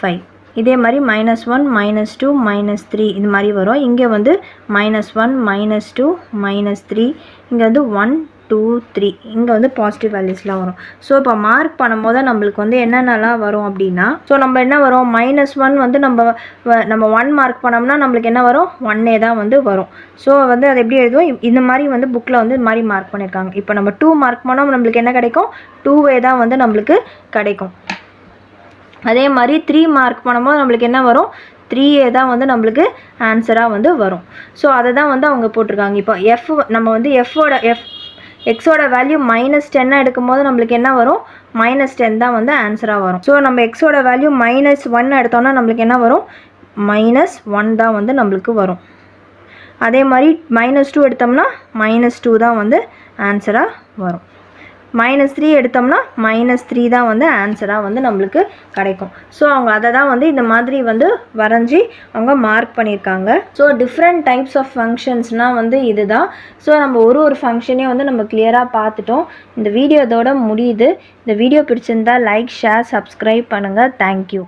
5 இதே மாதிரி -1 -2 -3 இது மாதிரி வரும். இங்கே வந்து -1 -2 -3 இங்கே வந்து 1 2 3 இங்கே வந்து பாசிட்டிவ் வேல்யூஸ்லாம் வரும். ஸோ இப்போ மார்க் பண்ணும்போது நம்மளுக்கு வந்து என்னென்னலாம் வரும் அப்படின்னா, ஸோ நம்ம என்ன வரும் -1 வந்து நம்ம 1 மார்க் பண்ணோம்னா நம்மளுக்கு என்ன வரும் 1 தான் வந்து வரும். ஸோ வந்து அது எப்படி எழுதுவோம், இந்த மாதிரி வந்து புக்கில் வந்து இது மாதிரி மார்க் பண்ணியிருக்காங்க. இப்போ நம்ம 2 மார்க் பண்ணோம் நம்மளுக்கு என்ன கிடைக்கும், 2 தான் வந்து நம்மளுக்கு கிடைக்கும். அதே மாதிரி 3 மார்க் பண்ணும்போது நம்மளுக்கு என்ன வரும், 3 தான் வந்து நம்மளுக்கு ஆன்சராக வந்து வரும். ஸோ அதை தான் வந்து அவங்க போட்டிருக்காங்க. இப்போ நம்ம வந்து எக்ஸோட வேல்யூ -10 எடுக்கும்போது நம்மளுக்கு என்ன வரும், -10 தான் வந்து ஆன்சராக வரும். ஸோ நம்ம எக்ஸோட வேல்யூ -1 எடுத்தோம்னா நம்மளுக்கு என்ன வரும், -1 தான் வந்து நம்மளுக்கு வரும். அதே மாதிரி -2 எடுத்தோம்னா -2 தான் வந்து ஆன்சராக வரும். -3 எடுத்தோம்னா -3 தான் வந்து ஆன்சராக வந்து நம்மளுக்கு கிடைக்கும். ஸோ அவங்க அதை தான் வந்து இந்த மாதிரி வந்து வரைஞ்சி அவங்க மார்க் பண்ணியிருக்காங்க. ஸோ டிஃப்ரெண்ட் டைப்ஸ் ஆஃப் ஃபங்க்ஷன்ஸ்னால் வந்து இது தான். ஸோ நம்ம ஒரு ஃபங்க்ஷனையும் வந்து நம்ம கிளியராக பார்த்துட்டோம். இந்த வீடியோ இதோட முடியுது. இந்த வீடியோ பிடிச்சிருந்தா லைக், ஷேர், சப்ஸ்கிரைப் பண்ணுங்கள். தேங்க்யூ.